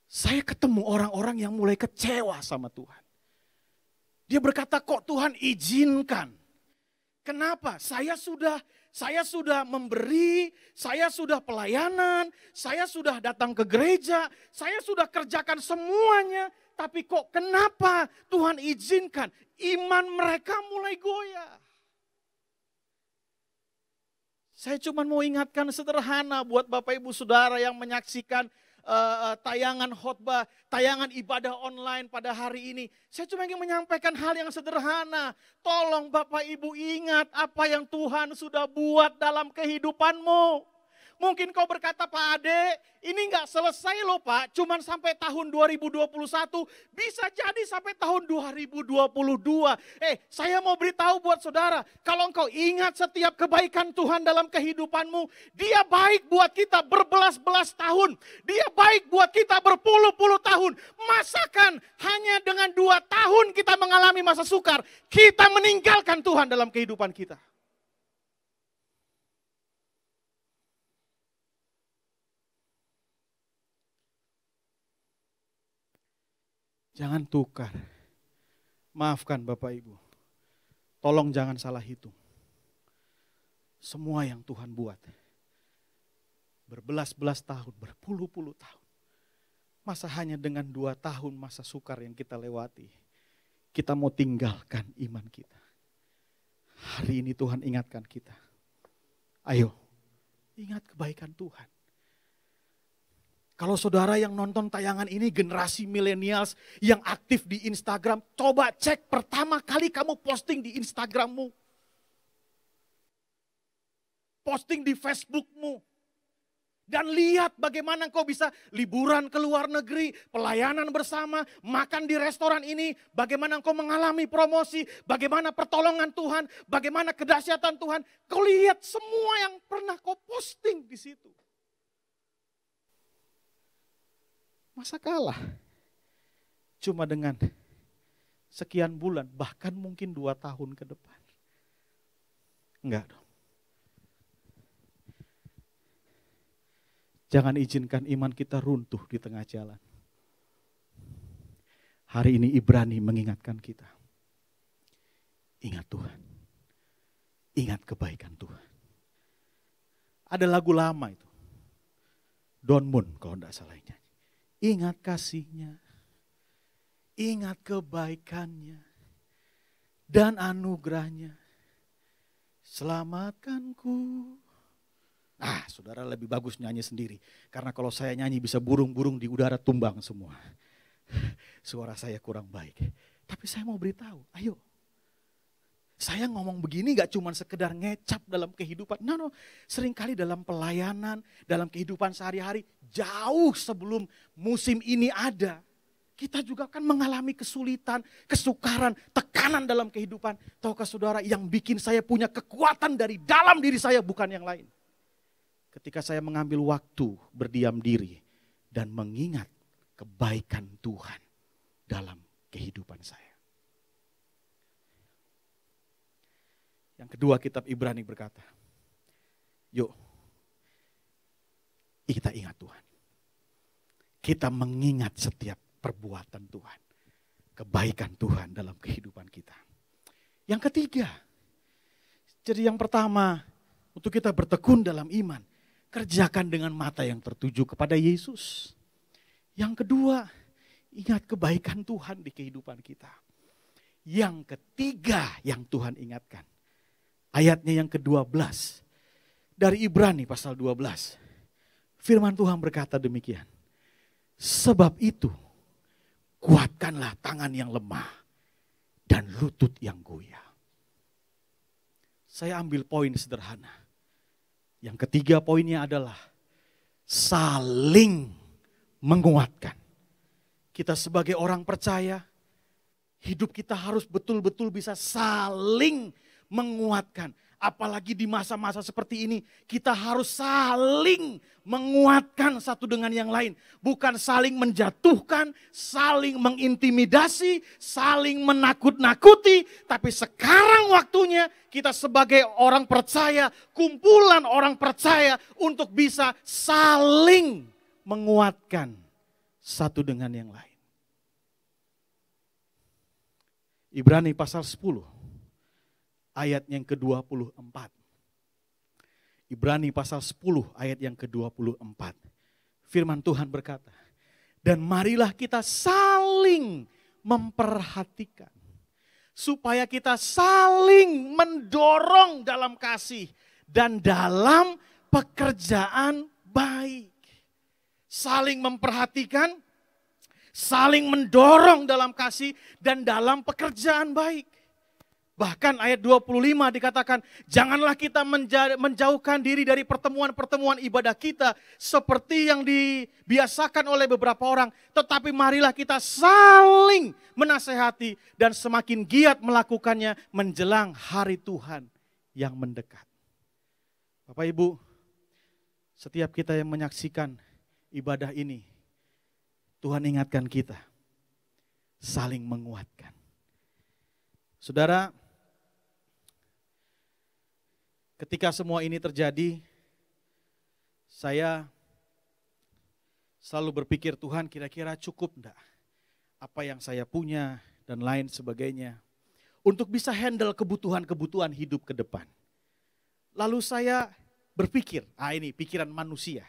Saya ketemu orang-orang yang mulai kecewa sama Tuhan. Dia berkata, kok Tuhan izinkan? Kenapa? Saya sudah memberi, saya sudah pelayanan, saya sudah datang ke gereja, saya sudah kerjakan semuanya. Tapi kok kenapa Tuhan izinkan iman mereka mulai goyah? Saya cuma mau ingatkan sederhana buat Bapak Ibu Saudara yang menyaksikan tayangan khotbah, tayangan ibadah online pada hari ini. Saya cuma ingin menyampaikan hal yang sederhana. Tolong Bapak Ibu ingat apa yang Tuhan sudah buat dalam kehidupanmu. Mungkin kau berkata, Pak Ade, ini enggak selesai loh Pak, cuman sampai tahun 2021, bisa jadi sampai tahun 2022. Saya mau beritahu buat saudara, kalau engkau ingat setiap kebaikan Tuhan dalam kehidupanmu, Dia baik buat kita berbelas-belas tahun, Dia baik buat kita berpuluh-puluh tahun. Masakan hanya dengan 2 tahun kita mengalami masa sukar, kita meninggalkan Tuhan dalam kehidupan kita. Jangan tukar. Maafkan Bapak Ibu. Tolong jangan salah hitung. Semua yang Tuhan buat. Berbelas-belas tahun, berpuluh-puluh tahun. Masa hanya dengan 2 tahun masa sukar yang kita lewati. kita mau tinggalkan iman kita. Hari ini Tuhan ingatkan kita. Ayo, ingat kebaikan Tuhan. Kalau saudara yang nonton tayangan ini generasi millennials yang aktif di Instagram, coba cek pertama kali kamu posting di Instagrammu. Posting di Facebookmu. Dan lihat bagaimana kau bisa liburan ke luar negeri, pelayanan bersama, makan di restoran ini, bagaimana kau mengalami promosi, bagaimana pertolongan Tuhan, bagaimana kedahsyatan Tuhan. Kau lihat semua yang pernah kau posting di situ. Masa kalah? Cuma dengan sekian bulan, bahkan mungkin 2 tahun ke depan. Enggak dong. Jangan izinkan iman kita runtuh di tengah jalan. Hari ini Ibrani mengingatkan kita. Ingat Tuhan. Ingat kebaikan Tuhan. Ada lagu lama itu. Don Moon kalau tidak salah nyanyi. Ingat kasihnya, ingat kebaikannya, dan anugerahnya, selamatkanku. Nah, saudara lebih bagus nyanyi sendiri. Karena kalau saya nyanyi bisa burung-burung di udara tumbang semua. Suara saya kurang baik. Tapi saya mau beritahu, ayo. Saya ngomong begini gak cuma sekedar ngecap dalam kehidupan. No, seringkali dalam pelayanan, dalam kehidupan sehari-hari, jauh sebelum musim ini ada. Kita juga akan mengalami kesulitan, kesukaran, tekanan dalam kehidupan. Tahukah saudara, yang bikin saya punya kekuatan dari dalam diri saya bukan yang lain. Ketika saya mengambil waktu berdiam diri dan mengingat kebaikan Tuhan dalam kehidupan saya. Yang kedua, kitab Ibrani berkata, yuk kita ingat Tuhan. Kita mengingat setiap perbuatan Tuhan. Kebaikan Tuhan dalam kehidupan kita. Yang ketiga, jadi yang pertama, untuk kita bertekun dalam iman, kerjakan dengan mata yang tertuju kepada Yesus. Yang kedua, ingat kebaikan Tuhan di kehidupan kita. Yang ketiga yang Tuhan ingatkan, ayatnya yang ke-12 dari Ibrani pasal 12. Firman Tuhan berkata demikian. Sebab itu kuatkanlah tangan yang lemah dan lutut yang goyah. Saya ambil poin sederhana. Yang ketiga poinnya adalah saling menguatkan. Kita sebagai orang percaya, hidup kita harus betul-betul bisa saling menguatkan. Apalagi di masa-masa seperti ini, kita harus saling menguatkan satu dengan yang lain. Bukan saling menjatuhkan, saling mengintimidasi, saling menakut-nakuti. Tapi sekarang waktunya kita sebagai orang percaya, kumpulan orang percaya untuk bisa saling menguatkan satu dengan yang lain. Ibrani pasal 10. Ayat yang ke-24. Ibrani pasal 10 ayat yang ke-24. Firman Tuhan berkata, dan marilah kita saling memperhatikan. Supaya kita saling mendorong dalam kasih dan dalam pekerjaan baik. Saling memperhatikan, saling mendorong dalam kasih dan dalam pekerjaan baik. Bahkan ayat 25 dikatakan, janganlah kita menjauhkan diri dari pertemuan-pertemuan ibadah kita seperti yang dibiasakan oleh beberapa orang. Tetapi marilah kita saling menasehati dan semakin giat melakukannya menjelang hari Tuhan yang mendekat. Bapak Ibu, setiap kita yang menyaksikan ibadah ini, Tuhan ingatkan kita, saling menguatkan. Saudara, ketika semua ini terjadi, saya selalu berpikir, Tuhan kira-kira cukup enggak apa yang saya punya dan lain sebagainya untuk bisa handle kebutuhan-kebutuhan hidup ke depan. Lalu saya berpikir, ini pikiran manusia.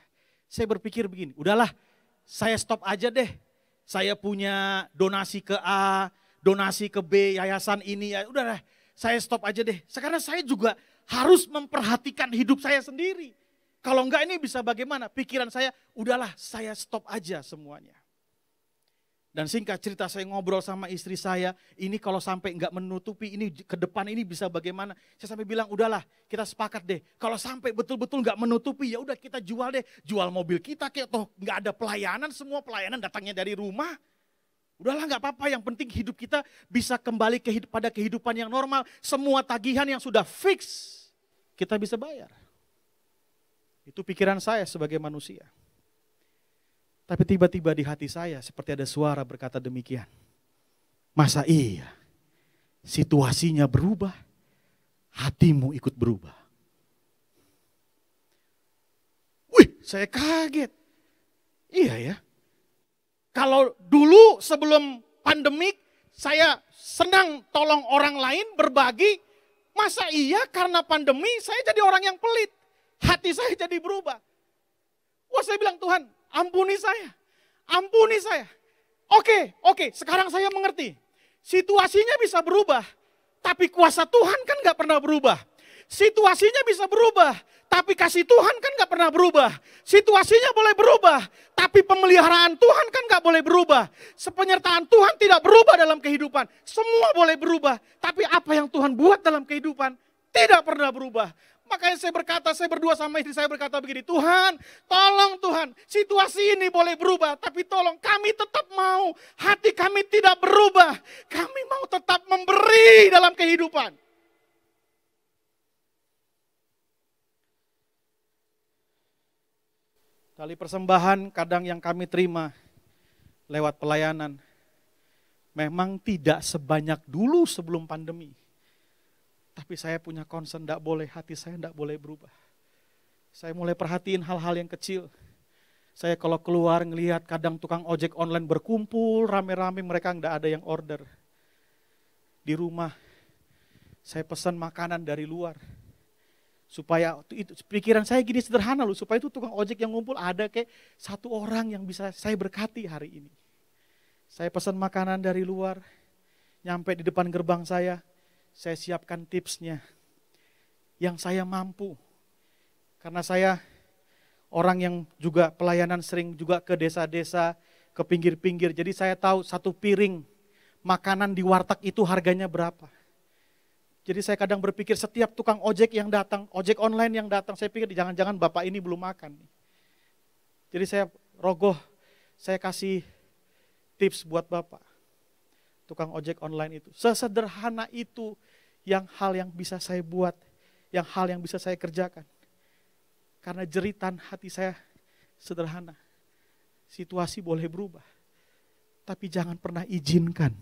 Saya berpikir begini, udahlah saya stop aja deh. Saya punya donasi ke A, donasi ke B, yayasan ini, ya udahlah saya stop aja deh. Sekarang saya juga harus memperhatikan hidup saya sendiri. Kalau enggak ini bisa bagaimana? Pikiran saya, udahlah saya stop aja semuanya. Dan singkat cerita saya ngobrol sama istri saya, ini kalau sampai enggak menutupi, ini ke depan ini bisa bagaimana? Saya sampai bilang, udahlah kita sepakat deh. Kalau sampai betul-betul enggak menutupi, ya udah kita jual deh. Jual mobil kita, kayak toh enggak ada pelayanan, semua pelayanan datangnya dari rumah. Udahlah enggak apa-apa, yang penting hidup kita bisa kembali pada kehidupan yang normal. Semua tagihan yang sudah fix, kita bisa bayar. Itu pikiran saya sebagai manusia. Tapi tiba-tiba di hati saya seperti ada suara berkata demikian. Masa iya situasinya berubah, hatimu ikut berubah. Wih, saya kaget. Iya ya. Kalau dulu sebelum pandemik saya senang tolong orang lain, berbagi. Masa iya karena pandemi saya jadi orang yang pelit. Hati saya jadi berubah. Wah, saya bilang, Tuhan, ampuni saya. Ampuni saya. Oke, sekarang saya mengerti. Situasinya bisa berubah, tapi kuasa Tuhan kan gak pernah berubah. Situasinya bisa berubah, tapi kasih Tuhan kan gak pernah berubah. Situasinya boleh berubah, tapi pemeliharaan Tuhan kan gak boleh berubah. Penyertaan Tuhan tidak berubah dalam kehidupan. Semua boleh berubah, tapi apa yang Tuhan buat dalam kehidupan tidak pernah berubah. Makanya saya berdua sama istri saya berkata begini, Tuhan, tolong Tuhan, situasi ini boleh berubah, tapi tolong kami tetap mau, hati kami tidak berubah. Kami mau tetap memberi dalam kehidupan. Tali persembahan kadang yang kami terima lewat pelayanan, memang tidak sebanyak dulu sebelum pandemi. Tapi saya punya concern, hati saya tidak boleh berubah. Saya mulai perhatiin hal-hal yang kecil. Saya kalau keluar ngelihat kadang tukang ojek online berkumpul, rame-rame mereka tidak ada yang order. Di rumah, saya pesan makanan dari luar. Supaya, itu pikiran saya gini sederhana loh, supaya itu tukang ojek yang ngumpul ada kayak satu orang yang bisa saya berkati hari ini. Saya pesan makanan dari luar, nyampe di depan gerbang saya siapkan tipsnya yang saya mampu. Karena saya orang yang juga pelayanan sering juga ke desa-desa, ke pinggir-pinggir. Jadi saya tahu satu piring makanan di warteg itu harganya berapa. Jadi saya kadang berpikir setiap tukang ojek yang datang, ojek online yang datang, saya pikir jangan-jangan bapak ini belum makan. Jadi saya rogoh, saya kasih tips buat bapak. Tukang ojek online itu. Sesederhana itu hal yang bisa saya buat, hal yang bisa saya kerjakan. Karena jeritan hati saya sederhana. Situasi boleh berubah. Tapi jangan pernah izinkan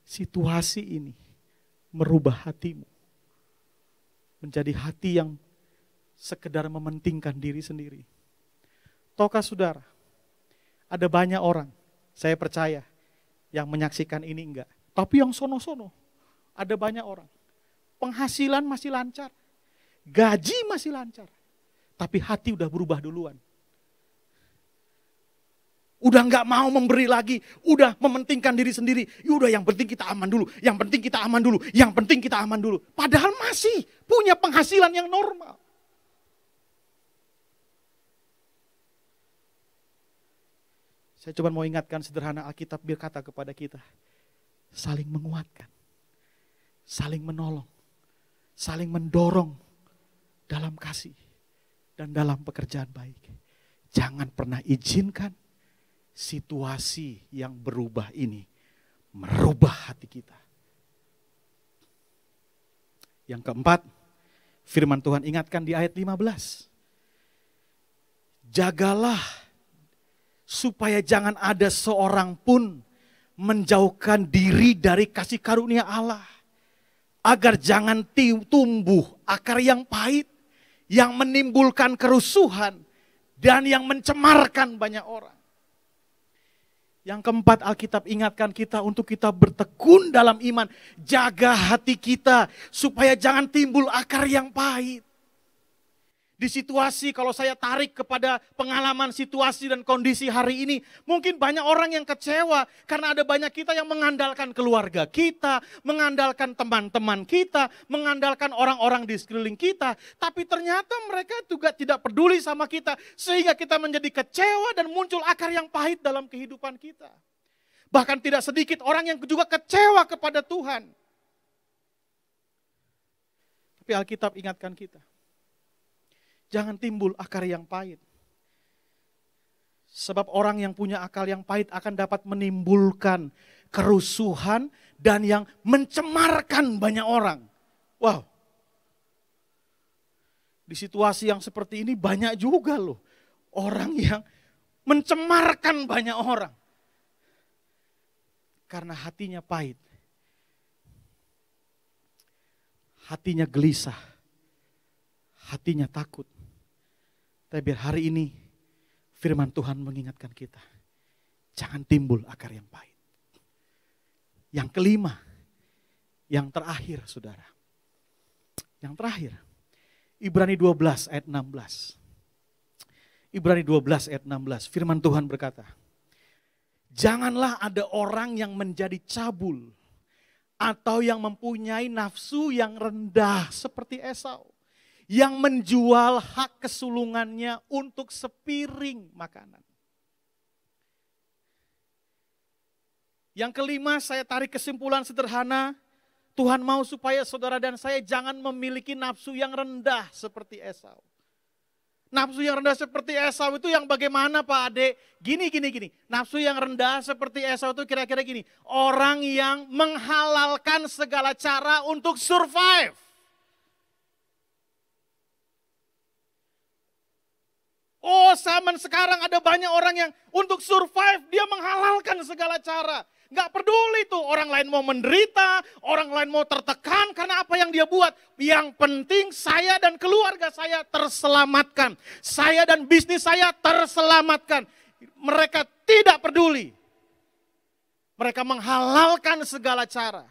situasi ini merubah hatimu. Menjadi hati yang sekedar mementingkan diri sendiri. Tahukah saudara, ada banyak orang, saya percaya, yang menyaksikan ini enggak. Tapi yang sono-sono, ada banyak orang. Penghasilan masih lancar, gaji masih lancar, tapi hati udah berubah duluan. Udah enggak mau memberi lagi, udah mementingkan diri sendiri. Udah yang penting kita aman dulu, yang penting kita aman dulu, yang penting kita aman dulu. Padahal masih punya penghasilan yang normal. Saya cuma mau ingatkan sederhana, Alkitab berkata kepada kita, saling menguatkan, saling menolong, saling mendorong dalam kasih dan dalam pekerjaan baik. Jangan pernah izinkan situasi yang berubah ini merubah hati kita. Yang keempat, firman Tuhan ingatkan di ayat 15. Jagalah supaya jangan ada seorang pun menjauhkan diri dari kasih karunia Allah. Agar jangan tumbuh akar yang pahit, yang menimbulkan kerusuhan, dan yang mencemarkan banyak orang. Yang keempat, Alkitab ingatkan kita untuk kita bertekun dalam iman. Jaga hati kita supaya jangan timbul akar yang pahit. Di situasi kalau saya tarik kepada pengalaman situasi dan kondisi hari ini, mungkin banyak orang yang kecewa karena ada banyak kita yang mengandalkan keluarga kita, mengandalkan teman-teman kita, mengandalkan orang-orang di sekeliling kita. Tapi ternyata mereka juga tidak peduli sama kita sehingga kita menjadi kecewa dan muncul akar yang pahit dalam kehidupan kita. Bahkan tidak sedikit orang yang juga kecewa kepada Tuhan. Tapi Alkitab ingatkan kita. Jangan timbul akar yang pahit. Sebab orang yang punya akal yang pahit akan dapat menimbulkan kerusuhan dan yang mencemarkan banyak orang. Wow. Di situasi yang seperti ini banyak juga loh orang yang mencemarkan banyak orang. Karena hatinya pahit. Hatinya gelisah. Hatinya takut. Tapi hari ini firman Tuhan mengingatkan kita. Jangan timbul akar yang pahit. Yang kelima, yang terakhir saudara. Yang terakhir, Ibrani 12 ayat 16. Ibrani 12 ayat 16, firman Tuhan berkata, janganlah ada orang yang menjadi cabul atau yang mempunyai nafsu yang rendah seperti Esau, yang menjual hak kesulungannya untuk sepiring makanan. Yang kelima, saya tarik kesimpulan sederhana. Tuhan mau supaya saudara dan saya jangan memiliki nafsu yang rendah seperti Esau. Nafsu yang rendah seperti Esau itu yang bagaimana Pak Ade? Gini. Nafsu yang rendah seperti Esau itu kira-kira gini. Orang yang menghalalkan segala cara untuk survive. Oh, zaman sekarang ada banyak orang yang untuk survive dia menghalalkan segala cara. Gak peduli tuh orang lain mau menderita, orang lain mau tertekan karena apa yang dia buat. Yang penting saya dan keluarga saya terselamatkan. Saya dan bisnis saya terselamatkan. Mereka tidak peduli. Mereka menghalalkan segala cara.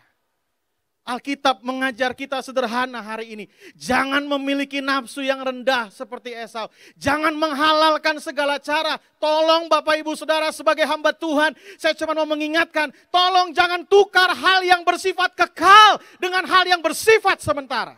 Alkitab mengajar kita sederhana hari ini. Jangan memiliki nafsu yang rendah seperti Esau. Jangan menghalalkan segala cara. Tolong Bapak Ibu Saudara sebagai hamba Tuhan. Saya cuma mau mengingatkan. Tolong jangan tukar hal yang bersifat kekal dengan hal yang bersifat sementara.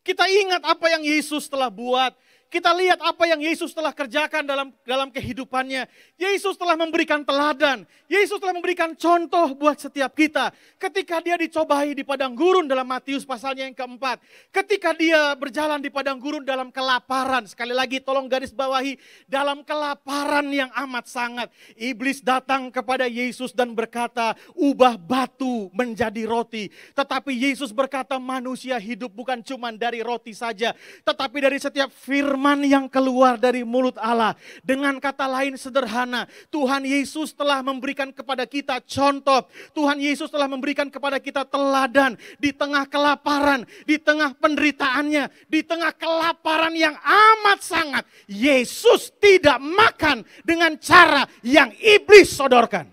Kita ingat apa yang Yesus telah buat. Kita lihat apa yang Yesus telah kerjakan dalam kehidupannya. Yesus telah memberikan teladan. Yesus telah memberikan contoh buat setiap kita. Ketika dia dicobai di padang gurun dalam Matius pasalnya yang keempat. Ketika dia berjalan di padang gurun dalam kelaparan. Sekali lagi tolong garis bawahi. Dalam kelaparan yang amat sangat. Iblis datang kepada Yesus dan berkata, ubah batu menjadi roti. Tetapi Yesus berkata, manusia hidup bukan cuma dari roti saja. Tetapi dari setiap firman yang keluar dari mulut Allah. Dengan kata lain sederhana, Tuhan Yesus telah memberikan kepada kita contoh. Tuhan Yesus telah memberikan kepada kita teladan di tengah kelaparan, di tengah penderitaannya, di tengah kelaparan yang amat sangat. Yesus tidak makan dengan cara yang iblis sodorkan.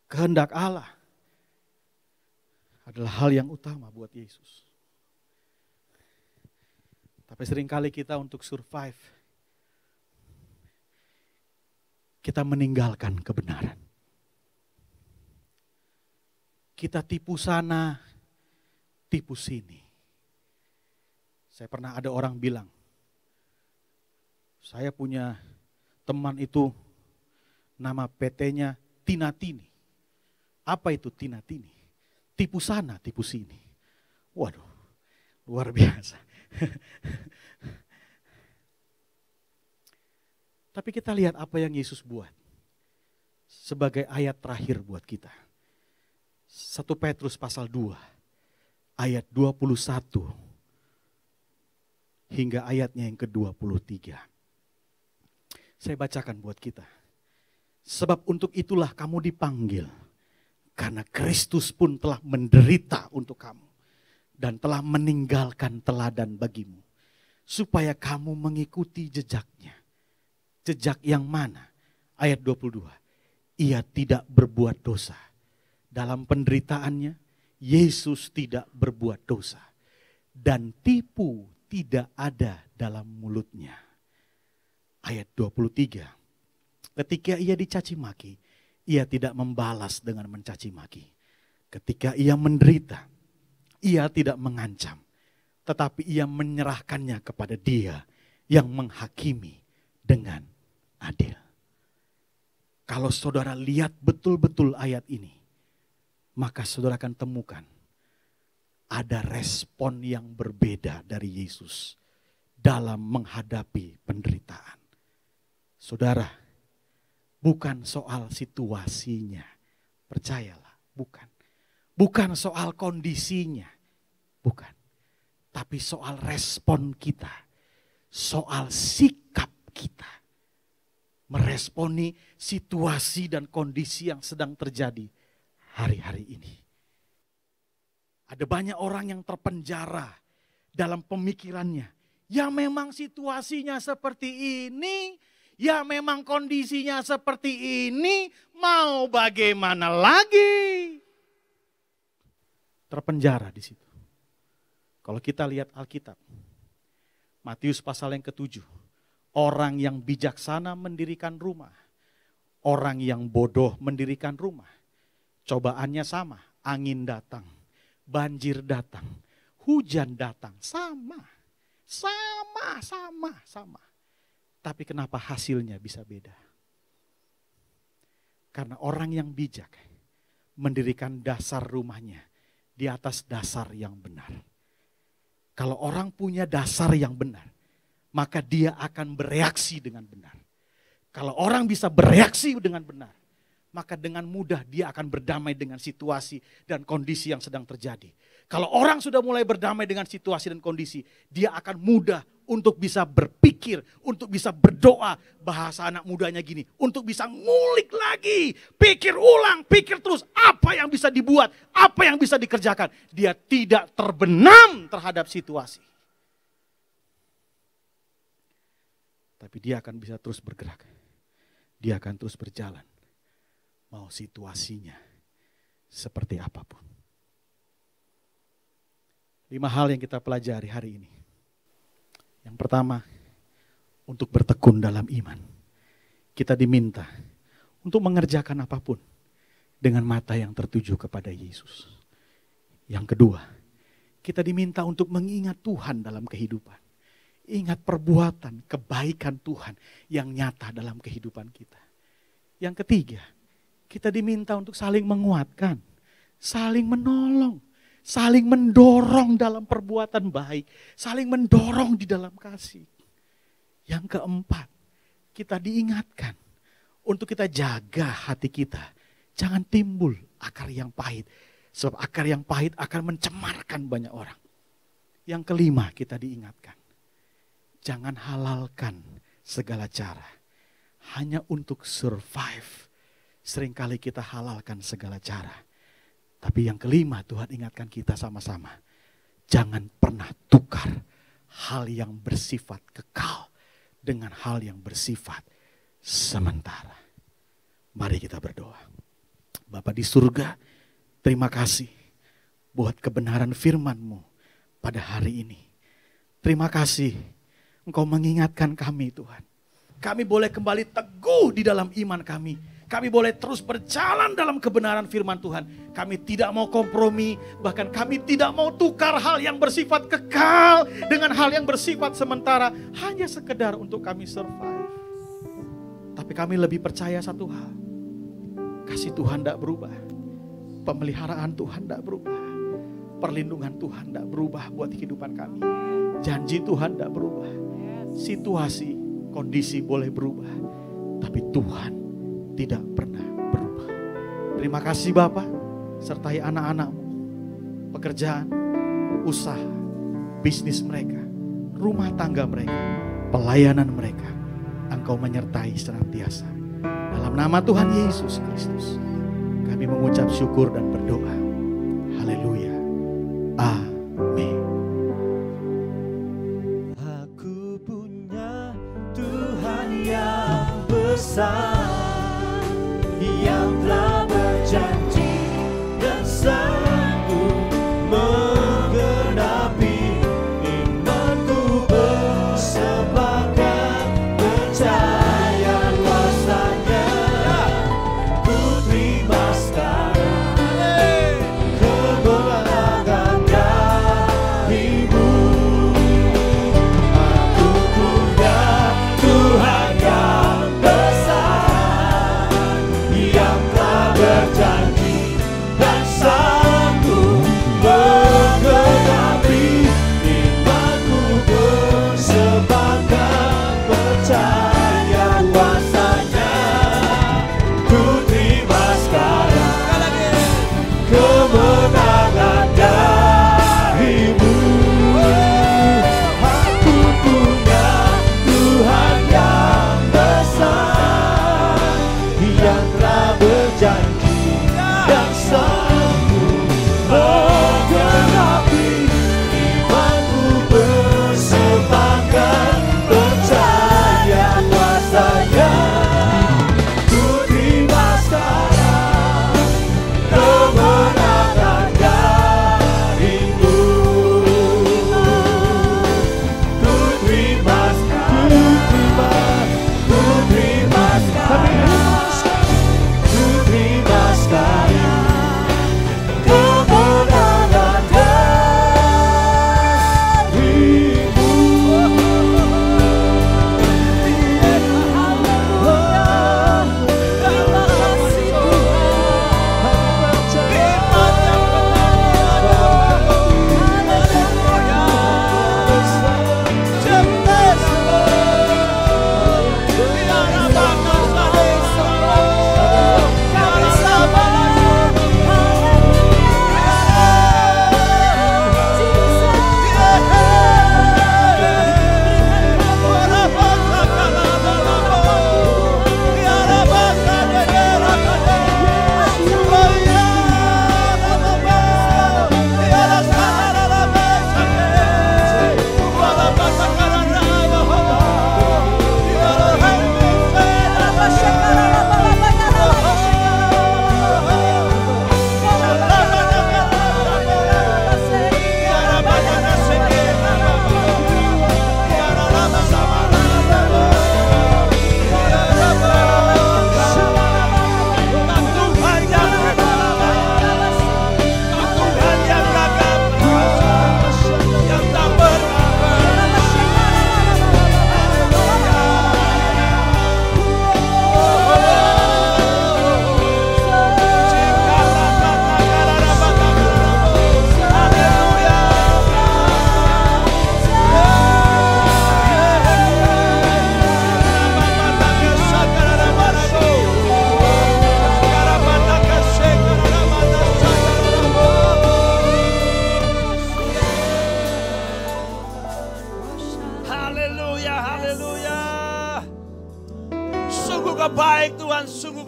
Kehendak Allah adalah hal yang utama buat Yesus. Tapi seringkali kita untuk survive, kita meninggalkan kebenaran. Kita tipu sana, tipu sini. Saya pernah ada orang bilang, saya punya teman itu nama PT-nya Tina-Tini. Apa itu Tina-Tini? Tipu sana, tipu sini. Waduh, luar biasa. Tapi kita lihat apa yang Yesus buat. Sebagai ayat terakhir buat kita. 1 Petrus pasal 2, ayat 21 hingga ayatnya yang ke-23. Saya bacakan buat kita. Sebab untuk itulah kamu dipanggil. Karena Kristus pun telah menderita untuk kamu. Dan telah meninggalkan teladan bagimu. Supaya kamu mengikuti jejaknya. Jejak yang mana? Ayat 22. ia tidak berbuat dosa. Dalam penderitaannya, Yesus tidak berbuat dosa. Dan tipu tidak ada dalam mulutnya. Ayat 23. Ketika ia dicaci maki, ia tidak membalas dengan mencaci maki. Ketika ia menderita, ia tidak mengancam. Tetapi ia menyerahkannya kepada Dia yang menghakimi dengan adil. Kalau saudara lihat betul-betul ayat ini, maka saudara akan temukan ada respon yang berbeda dari Yesus dalam menghadapi penderitaan. Saudara, bukan soal situasinya, percayalah, bukan. Bukan soal kondisinya, bukan. Tapi soal respon kita, soal sikap kita. Meresponi situasi dan kondisi yang sedang terjadi hari-hari ini. Ada banyak orang yang terpenjara dalam pemikirannya. Ya memang situasinya seperti ini, ya memang kondisinya seperti ini, mau bagaimana lagi? Terpenjara di situ. Kalau kita lihat Alkitab, Matius pasal yang ke-7, orang yang bijaksana mendirikan rumah, orang yang bodoh mendirikan rumah. Cobaannya sama, angin datang, banjir datang, hujan datang, sama. Tapi kenapa hasilnya bisa beda? Karena orang yang bijak mendirikan dasar rumahnya di atas dasar yang benar. Kalau orang punya dasar yang benar, maka dia akan bereaksi dengan benar. Kalau orang bisa bereaksi dengan benar, maka dengan mudah dia akan berdamai dengan situasi dan kondisi yang sedang terjadi. Kalau orang sudah mulai berdamai dengan situasi dan kondisi, dia akan mudah untuk bisa berpikir, untuk bisa berdoa. Bahasa anak mudanya gini, untuk bisa ngulik lagi, pikir ulang, pikir terus apa yang bisa dibuat, apa yang bisa dikerjakan. Dia tidak terbenam terhadap situasi. Tapi dia akan bisa terus bergerak. Dia akan terus berjalan. Mau situasinya seperti apapun. 5 hal yang kita pelajari hari ini. Yang pertama, untuk bertekun dalam iman. Kita diminta untuk mengerjakan apapun dengan mata yang tertuju kepada Yesus. Yang kedua, kita diminta untuk mengingat Tuhan dalam kehidupan. Ingat perbuatan, kebaikan Tuhan yang nyata dalam kehidupan kita. Yang ketiga, kita diminta untuk saling menguatkan, saling menolong, saling mendorong dalam perbuatan baik, saling mendorong di dalam kasih. Yang keempat, kita diingatkan untuk kita jaga hati kita. Jangan timbul akar yang pahit, sebab akar yang pahit akan mencemarkan banyak orang. Yang kelima, kita diingatkan, jangan halalkan segala cara hanya untuk survive. Seringkali kita halalkan segala cara. Tapi yang kelima, Tuhan ingatkan kita sama-sama. Jangan pernah tukar hal yang bersifat kekal dengan hal yang bersifat sementara. Mari kita berdoa. Bapa di surga, terima kasih buat kebenaran firman-Mu pada hari ini. Terima kasih Engkau mengingatkan kami Tuhan. Kami boleh kembali teguh di dalam iman kami. Kami boleh terus berjalan dalam kebenaran firman Tuhan. Kami tidak mau kompromi, bahkan kami tidak mau tukar hal yang bersifat kekal dengan hal yang bersifat sementara. Hanya sekedar untuk kami survive. Tapi kami lebih percaya satu hal. Kasih Tuhan tidak berubah. Pemeliharaan Tuhan tidak berubah. Perlindungan Tuhan tidak berubah buat kehidupan kami. Janji Tuhan tidak berubah. Situasi, kondisi boleh berubah. Tapi Tuhan tidak pernah berubah. Terima kasih Bapa, sertai anak-anak-Mu, pekerjaan, usaha, bisnis mereka, rumah tangga mereka, pelayanan mereka. Engkau menyertai senantiasa. Dalam nama Tuhan Yesus Kristus, kami mengucap syukur dan berdoa. Haleluya. Amin. Aku punya Tuhan yang besar,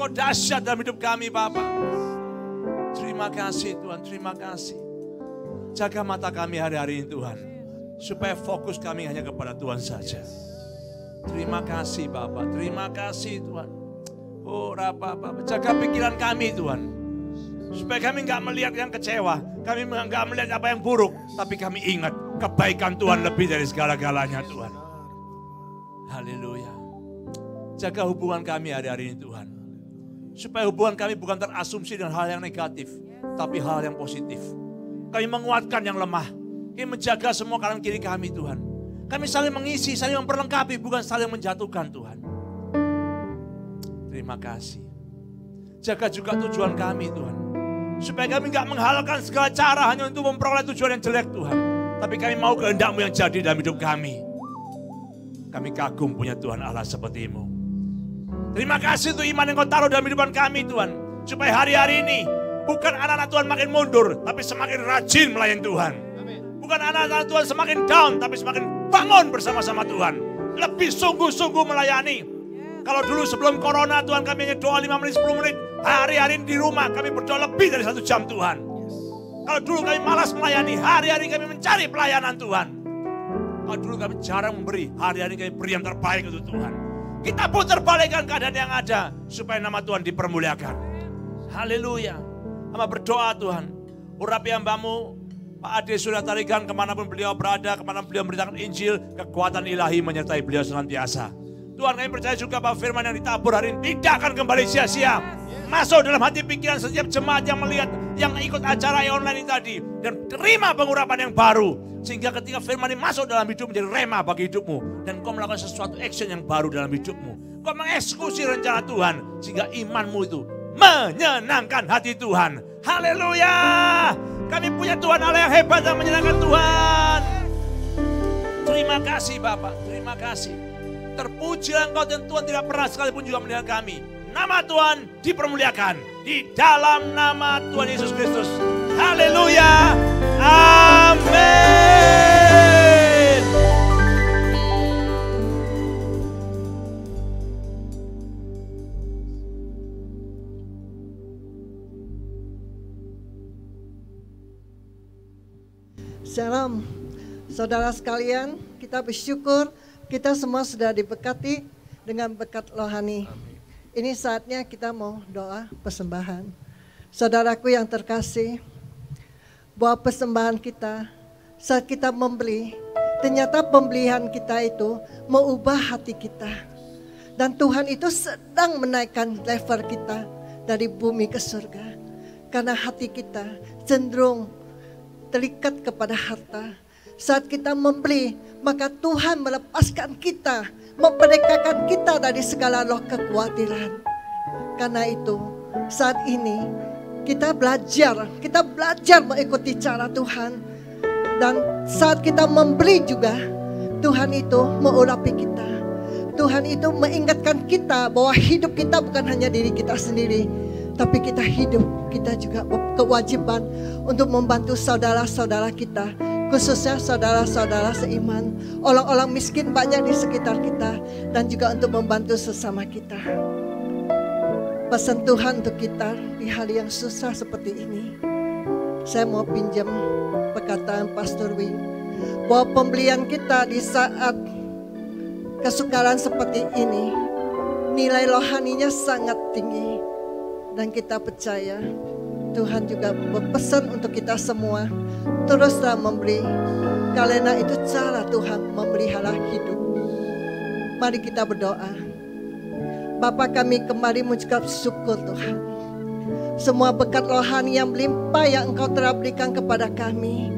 Engkau dahsyat dalam hidup kami Bapa. Terima kasih Tuhan, terima kasih. Jaga mata kami hari-hari ini Tuhan, supaya fokus kami hanya kepada Tuhan saja. Terima kasih Bapa, terima kasih Tuhan. Oh Rapa, jaga pikiran kami Tuhan, supaya kami nggak melihat yang kecewa, kami nggak melihat apa yang buruk, tapi kami ingat kebaikan Tuhan lebih dari segala-galanya Tuhan. Haleluya. Jaga hubungan kami hari-hari ini Tuhan, supaya hubungan kami bukan terasumsi dengan hal yang negatif, tapi hal yang positif. Kami menguatkan yang lemah, kami menjaga semua kanan kiri kami Tuhan. Kami saling mengisi, saling memperlengkapi, bukan saling menjatuhkan Tuhan. Terima kasih. Jaga juga tujuan kami Tuhan, supaya kami gak menghalalkan segala cara hanya untuk memperoleh tujuan yang jelek Tuhan. Tapi kami mau kehendak-Mu yang jadi dalam hidup kami. Kami kagum punya Tuhan Allah seperti-Mu. Terima kasih untuk iman yang Kau taruh dalam hidupan kami Tuhan, supaya hari-hari ini bukan anak-anak Tuhan makin mundur, tapi semakin rajin melayani Tuhan. Bukan anak-anak Tuhan semakin down, tapi semakin bangun bersama-sama Tuhan. Lebih sungguh-sungguh melayani. Kalau dulu sebelum corona Tuhan kami hanya doa 5 menit, 10 menit. Hari-hari di rumah kami berdoa lebih dari 1 jam Tuhan. Kalau dulu kami malas melayani, hari-hari kami mencari pelayanan Tuhan. Kalau dulu kami jarang memberi, hari-hari kami beri yang terbaik untuk Tuhan. Kita putar balikkan keadaan yang ada, supaya nama Tuhan dipermuliakan. Haleluya. Hamba berdoa Tuhan, urapi hamba-Mu Pak Ade sudah tarikan kemanapun beliau berada, kemanapun beliau memberitakan Injil, kekuatan ilahi menyertai beliau senantiasa. Tuhan, kami percaya juga bahwa firman yang ditabur hari ini tidak akan kembali sia-sia. Masuk dalam hati pikiran setiap jemaat yang melihat, yang ikut acara online ini tadi, dan terima pengurapan yang baru. Sehingga ketika firman ini masuk dalam hidup menjadi rema bagi hidupmu, dan kau melakukan sesuatu action yang baru dalam hidupmu. Kau mengeksekusi rencana Tuhan, sehingga imanmu itu menyenangkan hati Tuhan. Haleluya. Kami punya Tuhan Allah yang hebat dan menyenangkan Tuhan. Terima kasih Bapak, terima kasih. Terpujilah Engkau dan Tuhan tidak pernah sekalipun juga meninggalkan kami. Nama Tuhan dipermuliakan di dalam nama Tuhan Yesus Kristus. Haleluya. Amin. Shalom, saudara sekalian, kita bersyukur kita semua sudah diberkati dengan berkat rohani. Ini saatnya kita mau doa persembahan. Saudaraku yang terkasih, bahwa persembahan kita saat kita membeli, ternyata pembelian kita itu mengubah hati kita. Dan Tuhan itu sedang menaikkan level kita dari bumi ke surga. Karena hati kita cenderung terikat kepada harta. Saat kita membeli, maka Tuhan melepaskan kita, memperdekakan kita dari segala roh kekhawatiran. Karena itu, saat ini kita belajar mengikuti cara Tuhan. Dan saat kita membeli juga, Tuhan itu mengurapi kita. Tuhan itu mengingatkan kita bahwa hidup kita bukan hanya diri kita sendiri, tapi kita hidup, kita juga kewajiban untuk membantu saudara-saudara kita, khususnya saudara-saudara seiman, orang-orang miskin banyak di sekitar kita, dan juga untuk membantu sesama kita. Pesan Tuhan untuk kita di hari yang susah seperti ini, saya mau pinjam perkataan Pastor Wing, bahwa pembelian kita di saat kesukaran seperti ini, nilai rohaninya sangat tinggi. Dan kita percaya Tuhan juga berpesan untuk kita semua, teruslah memberi, karena itu cara Tuhan memelihara hidup. Mari kita berdoa. Bapa, kami kembali mengucap syukur Tuhan. Semua berkat rohani yang melimpah yang Engkau telah berikan kepada kami.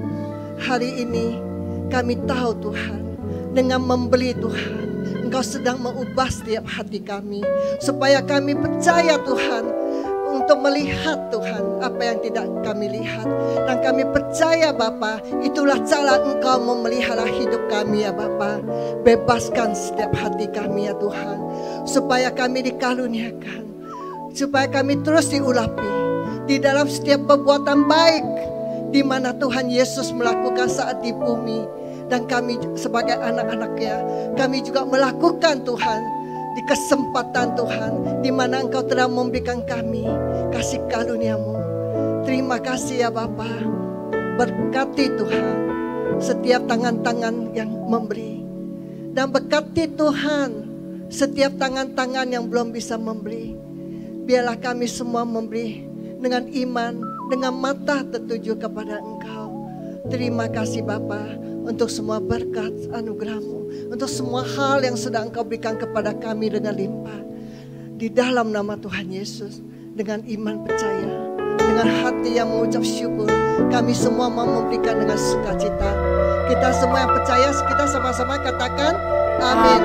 Hari ini kami tahu Tuhan, dengan membeli Tuhan, Engkau sedang mengubah setiap hati kami. Supaya kami percaya Tuhan, untuk melihat Tuhan apa yang tidak kami lihat. Dan kami percaya Bapa, itulah cara Engkau memelihara hidup kami ya Bapa. Bebaskan setiap hati kami ya Tuhan, supaya kami dikaruniakan, supaya kami terus diurapi di dalam setiap perbuatan baik di mana Tuhan Yesus melakukan saat di bumi. Dan kami sebagai anak-anaknya, kami juga melakukan Tuhan di kesempatan Tuhan, di mana Engkau telah memberikan kami kasih karunia-Mu. Terima kasih ya Bapa. Berkati Tuhan setiap tangan-tangan yang memberi. Dan berkati Tuhan setiap tangan-tangan yang belum bisa memberi. Biarlah kami semua memberi dengan iman, dengan mata tertuju kepada Engkau. Terima kasih Bapa untuk semua berkat anugerah-Mu, untuk semua hal yang sedang Engkau berikan kepada kami dengan limpah. Di dalam nama Tuhan Yesus, dengan iman percaya, dengan hati yang mengucap syukur, kami semua mau memberikan dengan sukacita. Kita semua yang percaya, kita sama-sama katakan amin.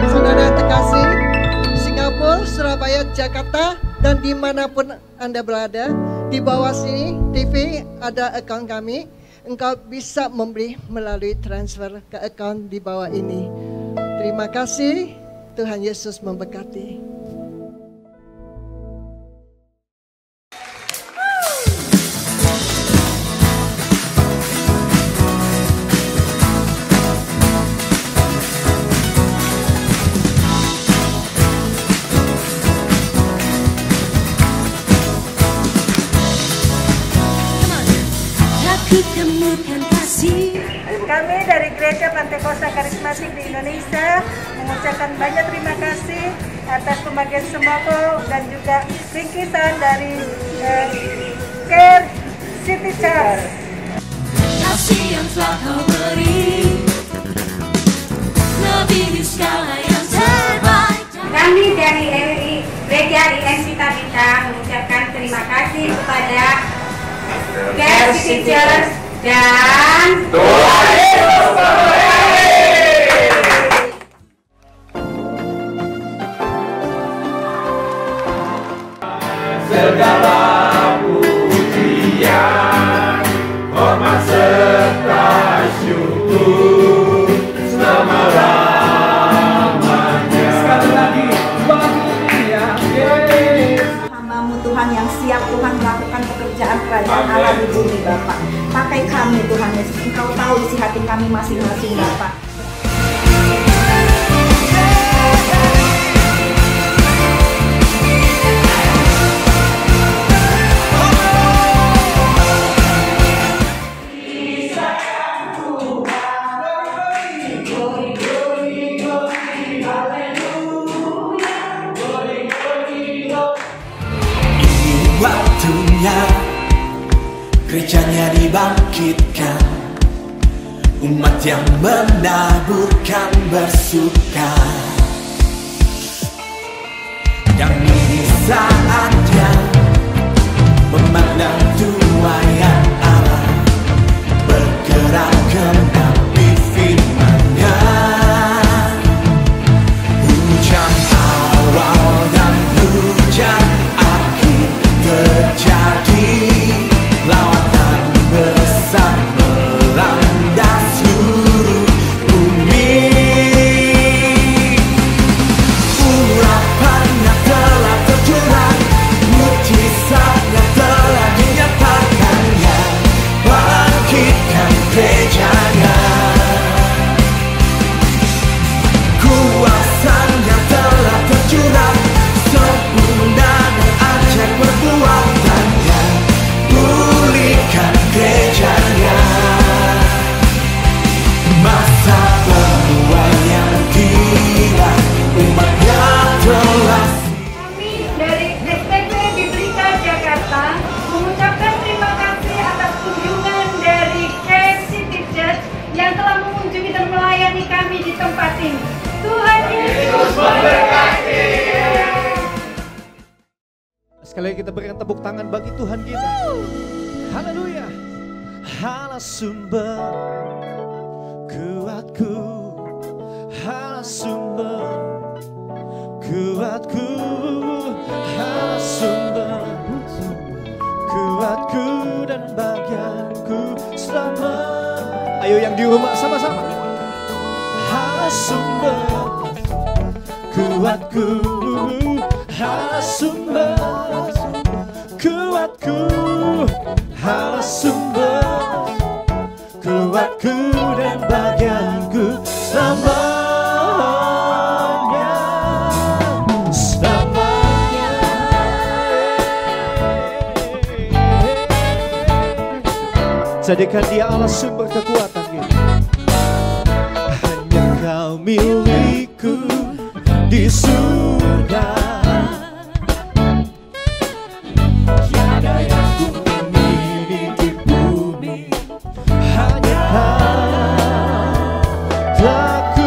Saudara yang terkasih, Singapura, Surabaya, Jakarta, dan dimanapun Anda berada, di bawah sini TV ada account kami. Engkau bisa memberi melalui transfer ke account di bawah ini. Terima kasih, Tuhan Yesus memberkati. Kami dari Gereja Pantekosta Karismatik di Indonesia mengucapkan banyak terima kasih atas pembagian sembako dan juga bingkisan dari Care City Church. Kasih yang telah Kau beri lebih segala yang terbaik. Kami dari Gereja IMC Tabita mengucapkan terima kasih kepada Care City Church dan Tuhan Yesus segala pujian, hormat serta syukur selama-lamanya. Sekali lagi bagi Dia, Yesus. Hamba-Mu Tuhan yang siap Tuhan melakukan pekerjaan kerajaan Allah di bumi Bapak. Pakai kami Tuhan Yesus, Engkau tahu isi hati kami masing-masing Bapak. Waktunya gerejanya dibangkitkan, umat yang menaburkan bersuka. Dan ini saatnya memandang tuayan Allah, bergerak genapi firman-Nya. Hujan awal dan hujan akhir terjadi, lawatan besar melanda seluruh bumi. Urapannya telah tercurah, mujizatnya telah dinyatakannya, bangkitkan gerejanya. Kuasanya telah tercurah, sempurna dan ajaib perbuatannya, pulihkan gerejanya. Masa penuaian tiba, umatnya telah. Kami dari STP Biblika Jakarta mengucapkan terima kasih atas kunjungan dari Care City Church yang telah mengunjungi dan melayani kami di tempat ini. Tuhan Yesus memberkati. Sekali lagi kita berikan tepuk tangan bagi Tuhan kita. Haleluya. Allah sumber kuatku, Allah sumber kuatku, Allah sumber kuatku dan bagianku selama. Ayo yang di rumah sama-sama. Allah sumber kuatku, Allah sumber kuatku, Allah sumber kuatku dan bagianku selamanya. Jadikan dia Allah sumber kekuatan kita. Hanya kau milikku di surga. Tiada yang ku ingini di bumi. Hanya tak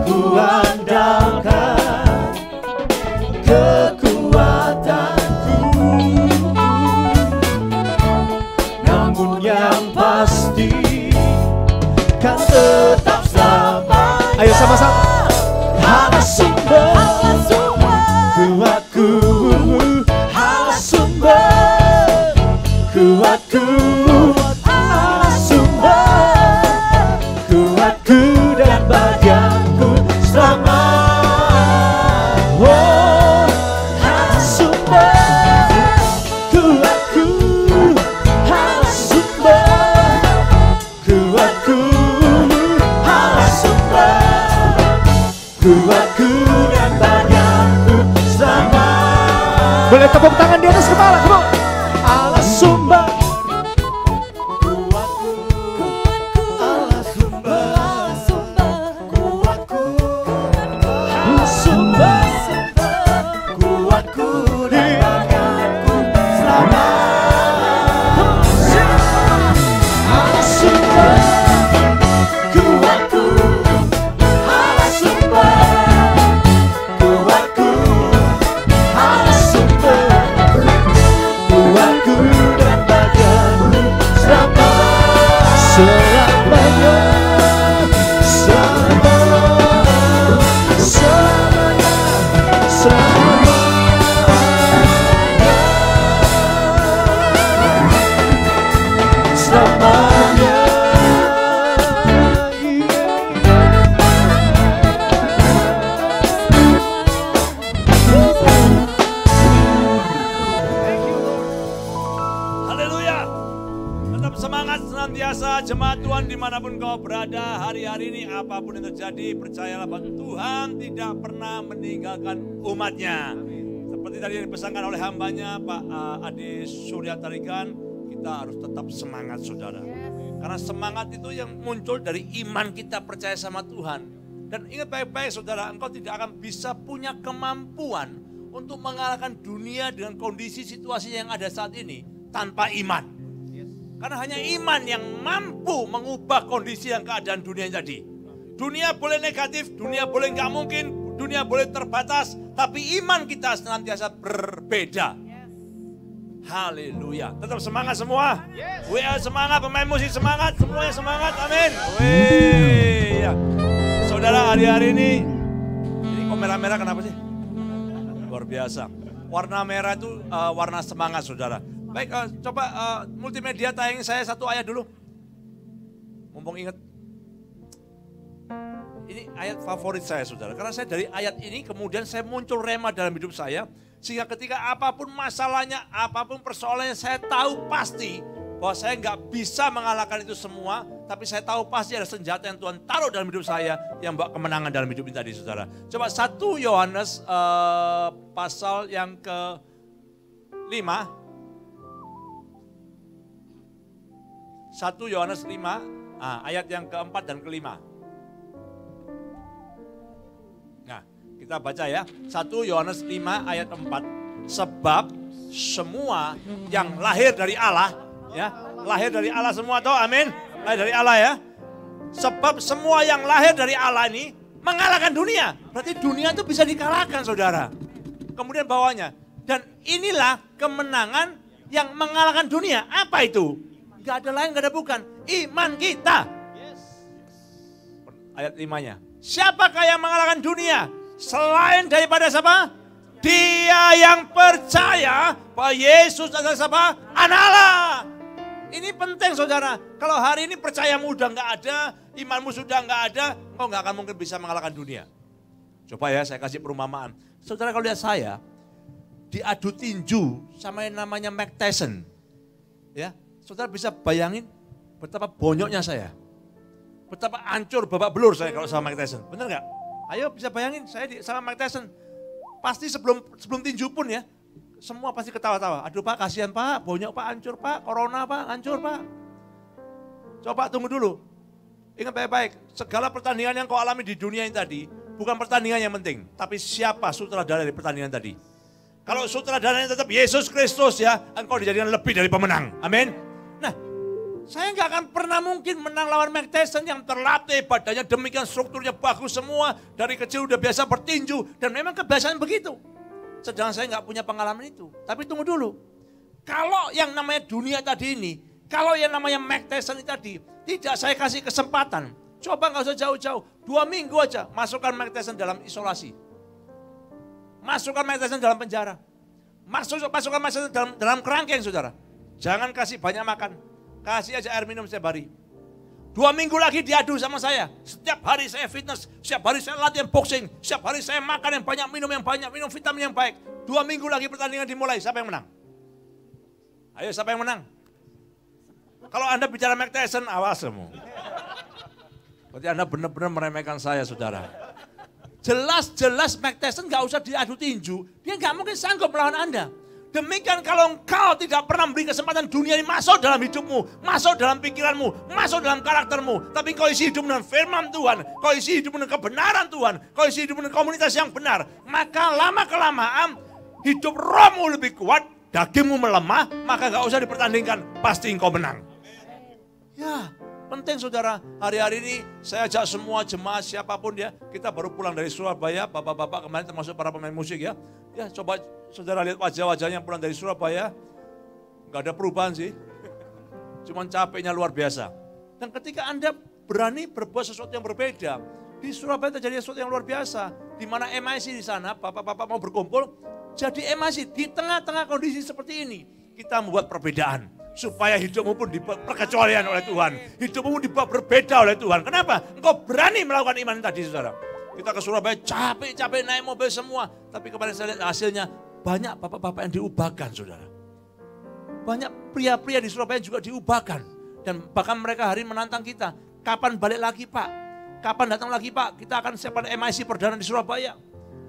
ku andalkan kekuatanku. Namun yang pasti kan tetap sama. Ayo sama-sama. Allah sumber kuatku, Allah sumber kuatku, Allah sumber kuatku dan bahagiaku selama. Oh, Allah sumber kuatku, Allah sumber kuatku, Allah sumber kuatku dan bahagiaku selama. Boleh tepuk tangan di atas kepala, come on. Allah sumber kuatku, Allah sumber kuatku, Allah sumber kuatku dan bahagiaku selama. Allah sumber kuatku, Allah sumber kuatku, Allah sumber kuatku dan bahagiaku selama. Selamanya, selamanya, selamanya, selamanya. Selamanya. Haleluya. Tetap semangat senantiasa jemaat Tuhan dimanapun kau berada hari-hari ini. Apapun yang terjadi, percayalah bahwa Tuhan tidak pernah meninggalkan umatnya. Seperti tadi yang dipesankan oleh hambanya Pak Adi Surya Tarigan, kita harus tetap semangat saudara. Karena semangat itu yang muncul dari iman kita percaya sama Tuhan. Dan ingat baik-baik saudara, engkau tidak akan bisa punya kemampuan untuk mengalahkan dunia dengan kondisi situasi yang ada saat ini tanpa iman. Karena hanya iman yang mampu mengubah kondisi yang keadaan dunia yang tadi. Dunia boleh negatif, dunia boleh nggak mungkin, dunia boleh terbatas, tapi iman kita senantiasa berbeda. Haleluya. Tetap semangat semua. WA semangat, pemain musik semangat, semuanya semangat. Amin. Wih. Ya. Saudara, hari-hari ini kok merah-merah kenapa sih? Luar biasa. Warna merah itu warna semangat saudara. Baik, coba multimedia tayangin saya satu ayat dulu. Mumpung ingat. Ini ayat favorit saya saudara. Karena saya dari ayat ini kemudian saya muncul rema dalam hidup saya. Sehingga ketika apapun masalahnya, apapun persoalannya, saya tahu pasti bahwa saya nggak bisa mengalahkan itu semua. Tapi saya tahu pasti ada senjata yang Tuhan taruh dalam hidup saya yang bawa kemenangan dalam hidup ini tadi saudara. Coba 1 Yohanes pasal yang ke-5. 1 Yohanes 5, ayat yang ke-4 dan ke-5. Nah, kita baca ya. 1 Yohanes 5 ayat 4. Sebab semua yang lahir dari Allah, ya, lahir dari Allah semua toh, amin. Lahir dari Allah ya. Sebab semua yang lahir dari Allah ini mengalahkan dunia. Berarti dunia itu bisa dikalahkan saudara. Kemudian bawahnya. Dan inilah kemenangan yang mengalahkan dunia. Apa itu? Gak ada lain, gak ada bukan. Iman kita. Ayat 5-nya. Siapakah yang mengalahkan dunia? Selain daripada siapa? Dia yang percaya bahwa Yesus adalah siapa? Anak Allah. Ini penting saudara. Kalau hari ini percayamu udah gak ada, imanmu sudah gak ada, kau gak akan mungkin bisa mengalahkan dunia. Coba ya saya kasih perumpamaan. Saudara kalau lihat saya, diadu tinju sama yang namanya Mike Tyson. Ya, saudara bisa bayangin betapa bonyoknya saya. Betapa hancur babak belur saya kalau sama Mike Tyson. Bener gak? Ayo bisa bayangin saya sama Mike Tyson. Pasti sebelum tinju pun ya, semua pasti ketawa-tawa. Aduh Pak, kasihan Pak, bonyok Pak, hancur Pak, corona Pak, hancur Pak. Coba tunggu dulu. Ingat baik-baik, segala pertandingan yang kau alami di dunia ini tadi, bukan pertandingan yang penting, tapi siapa sutradara dari pertandingan tadi. Kalau sutradaranya tetap Yesus Kristus ya, engkau dijadikan lebih dari pemenang. Amin. Nah, saya nggak akan pernah mungkin menang lawan Mike Tyson yang terlatih, badannya demikian, strukturnya bagus semua, dari kecil udah biasa bertinju, dan memang kebiasaan begitu. Sedang saya nggak punya pengalaman itu. Tapi tunggu dulu, kalau yang namanya dunia tadi ini, kalau yang namanya Mike Tyson tadi, tidak saya kasih kesempatan, coba nggak usah jauh-jauh, 2 minggu aja masukkan Mike Tyson dalam isolasi. Masukkan Mike Tyson dalam penjara. Masukkan Mike Tyson dalam kerangkeng, saudara. Jangan kasih banyak makan, kasih aja air minum setiap hari. 2 minggu lagi diadu sama saya. Setiap hari saya fitness, setiap hari saya latihan boxing, setiap hari saya makan yang banyak, minum vitamin yang baik. 2 minggu lagi pertandingan dimulai, siapa yang menang? Ayo siapa yang menang? Kalau Anda bicara Mike Tyson, awas semua. Berarti Anda benar-benar meremehkan saya, saudara. Jelas-jelas Mike Tyson gak usah diadu tinju, dia gak mungkin sanggup melawan Anda. Demikian kalau engkau tidak pernah memberi kesempatan dunia ini masuk dalam hidupmu, masuk dalam pikiranmu, masuk dalam karaktermu. Tapi kau isi hidup dengan firman Tuhan, kau isi hidup dengan kebenaran Tuhan, kau isi hidup dengan komunitas yang benar. Maka lama-kelamaan hidup rohmu lebih kuat, dagingmu melemah, maka gak usah dipertandingkan, pasti engkau menang. Ya, penting saudara, hari-hari ini saya ajak semua jemaat siapapun ya, kita baru pulang dari Surabaya, bapak-bapak kemarin termasuk para pemain musik ya. Ya coba saudara lihat wajah-wajahnya pulang dari Surabaya, nggak ada perubahan sih, cuman capeknya luar biasa. Dan ketika Anda berani berbuat sesuatu yang berbeda, di Surabaya terjadi sesuatu yang luar biasa, di mana MIC di sana, bapak-bapak mau berkumpul, jadi MIC di tengah-tengah kondisi seperti ini, kita membuat perbedaan. Supaya hidupmu pun diperkecualian oleh Tuhan. Hidupmu dibuat berbeda oleh Tuhan. Kenapa? Engkau berani melakukan iman tadi, saudara. Kita ke Surabaya capek-capek naik mobil semua. Tapi kemarin saya lihat hasilnya, banyak bapak-bapak yang diubahkan, saudara. Banyak pria-pria di Surabaya juga diubahkan. Dan bahkan mereka hari menantang kita. Kapan balik lagi Pak? Kapan datang lagi Pak? Kita akan siapkan MIC perdana di Surabaya.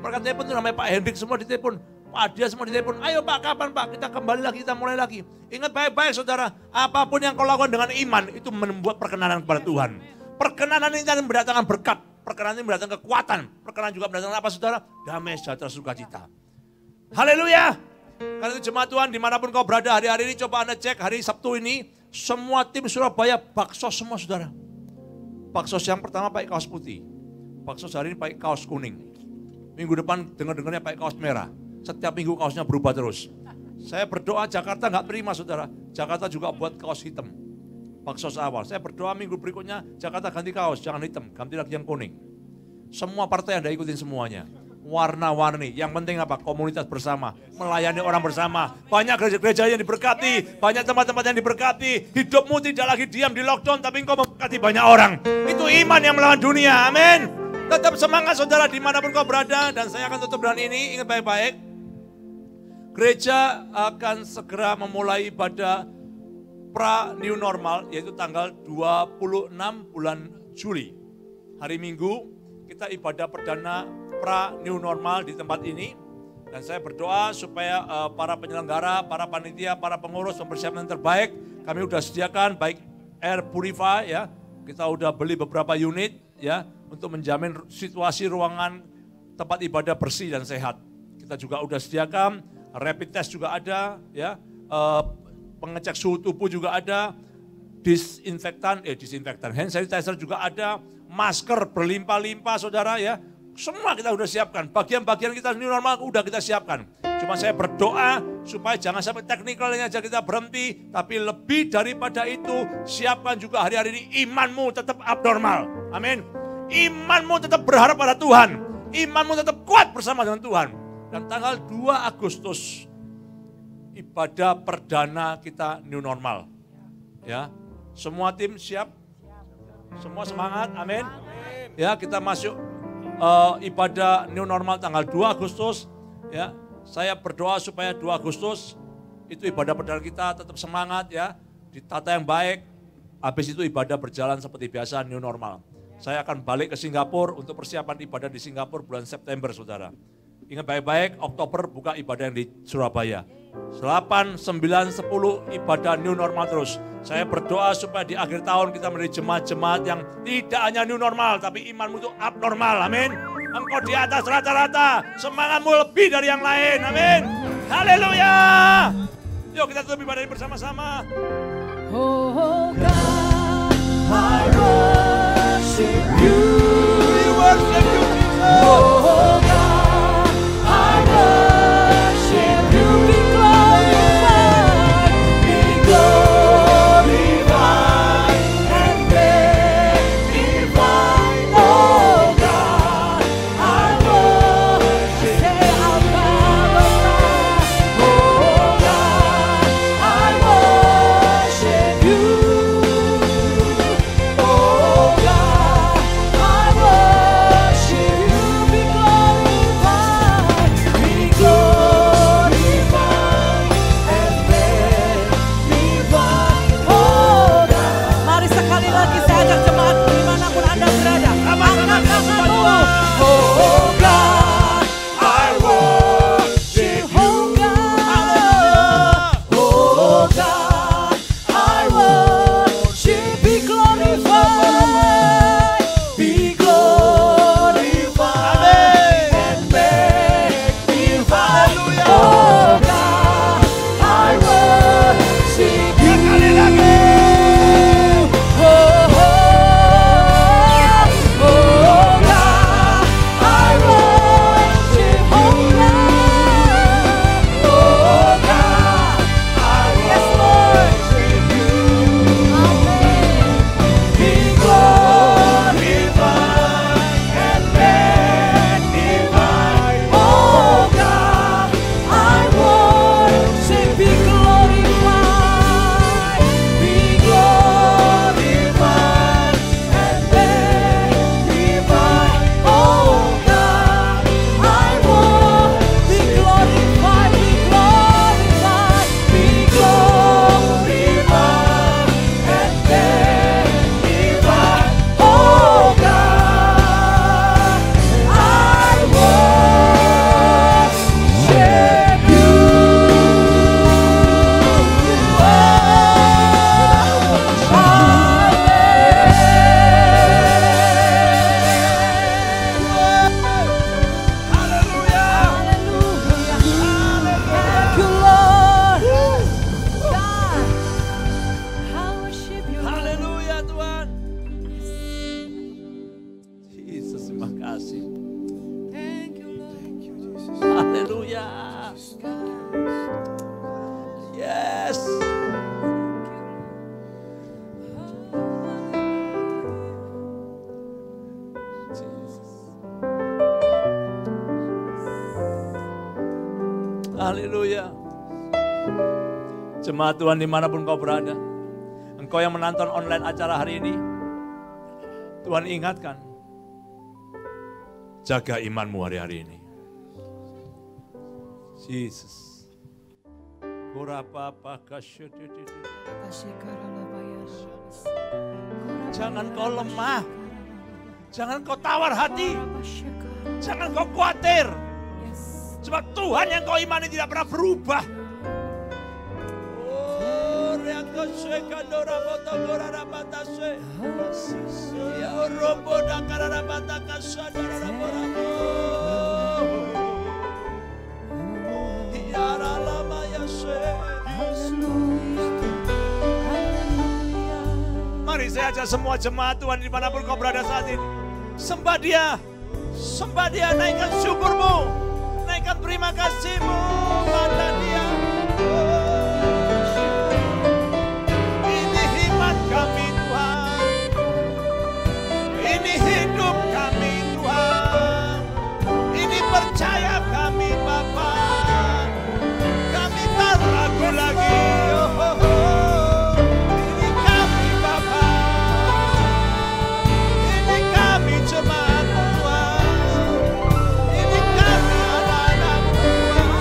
Mereka telepon tuh namanya Pak Hendrik semua ditelepon. Pak dia semua ditelepon, ayo Pak, kapan Pak? Kita kembali lagi, kita mulai lagi. Ingat baik-baik saudara, apapun yang kau lakukan dengan iman, itu membuat perkenanan kepada Tuhan. Perkenanan ini akan mendatangkan berkat, perkenanan ini mendatangkan kekuatan, perkenanan juga mendatangkan apa saudara? Damai, sejahtera, sukacita. Haleluya! Karena itu jemaat Tuhan, dimanapun kau berada hari-hari ini, coba Anda cek hari Sabtu ini, semua tim Surabaya baksos semua saudara. Baksos yang pertama pakai kaos putih, baksos hari ini pakai kaos kuning. Minggu depan dengar-dengarnya pakai kaos merah. Setiap minggu kaosnya berubah terus. Saya berdoa Jakarta nggak terima saudara. Jakarta juga buat kaos hitam. Baksos awal. Saya berdoa minggu berikutnya Jakarta ganti kaos, jangan hitam. Ganti lagi yang kuning. Semua partai Anda ikutin semuanya. Warna-warni. Yang penting apa? Komunitas bersama. Melayani orang bersama. Banyak gereja-gereja yang diberkati. Banyak tempat-tempat yang diberkati. Hidupmu tidak lagi diam di lockdown, tapi engkau memberkati banyak orang. Itu iman yang melawan dunia. Amin. Tetap semangat saudara dimanapun kau berada. Dan saya akan tutup dengan ini. Ingat baik-baik. Gereja akan segera memulai ibadah pra-new normal, yaitu tanggal 26 bulan Juli. Hari Minggu, kita ibadah perdana pra-new normal di tempat ini. Dan saya berdoa supaya para penyelenggara, para panitia, para pengurus mempersiapkan yang terbaik. Kami sudah sediakan baik air purify ya, kita sudah beli beberapa unit ya, untuk menjamin situasi ruangan tempat ibadah bersih dan sehat. Kita juga sudah sediakan rapid test juga ada, ya, pengecek suhu tubuh juga ada, disinfektan, hand sanitizer juga ada, masker berlimpah-limpah saudara ya, semua kita sudah siapkan. Bagian-bagian kita new normal udah kita siapkan. Cuma saya berdoa supaya jangan sampai teknikalnya aja kita berhenti, tapi lebih daripada itu siapkan juga hari-hari ini imanmu tetap abnormal. Amin. Imanmu tetap berharap pada Tuhan, imanmu tetap kuat bersama dengan Tuhan. Dan tanggal 2 Agustus ibadah perdana kita new normal. Ya, semua tim siap? Semua semangat? Amin. Ya, kita masuk ibadah new normal tanggal 2 Agustus. Ya, saya berdoa supaya 2 Agustus itu ibadah perdana kita tetap semangat ya, ditata yang baik. Habis itu ibadah berjalan seperti biasa new normal. Saya akan balik ke Singapura untuk persiapan ibadah di Singapura bulan September, saudara. Ingat baik-baik, Oktober buka ibadah yang di Surabaya. 8, 9, 10 ibadah new normal terus. Saya berdoa supaya di akhir tahun kita menjadi jemaat-jemaat yang tidak hanya new normal, tapi imanmu itu abnormal, amin. Engkau di atas rata-rata, semangatmu lebih dari yang lain, amin. Haleluya. Yuk kita tutup ibadah ini bersama-sama. Oh God, I worship you. We worship you, Jesus. Oh God, I worship you. Be glorified, and magnified. Oh God, I worship. Say out loud. Oh God, I worship you. Oh God, I worship you. Be glorified, and magnified. Oh God. Mari sekali lagi saya ajak jemaat dimanapun Anda berada. Angkat tanganmu. Oh God, I worship you. Oh God, I worship. Be glorified, and magnified. Oh God, I worship you. Oh God, I worship you. Oh God, I worship you. Amen. Be glorified and magnified. Oh God, I worship. Be glorified, and magnified. Oh God, I want. Be glorified, be glorified, be glorified and magnified. Oh God, I worship you. Haleluya Tuhan. Yesus, terima kasih. Haleluya. Yes. Haleluya. Jemaat Tuhan dimanapun kau berada, engkau yang menonton online acara hari ini, Tuhan ingatkan, jaga imanmu hari-hari ini. Yesus. Jangan kau lemah, jangan kau tawar hati, jangan kau khawatir. Sebab Tuhan yang kau imani tidak pernah berubah. Mari saya ajak semua jemaat Tuhan dimanapun kau berada saat ini. Sembah dia, naikkan syukurmu, naikkan terima kasihmu pada dia. Ini hikmat kami Tuhan, ini hidup kami Tuhan, ini percaya kami Bapa, kami tak ragu lagi. Ini kami Bapa, ini kami jemaat Tuhan, ini kami anak-anak Tuhan.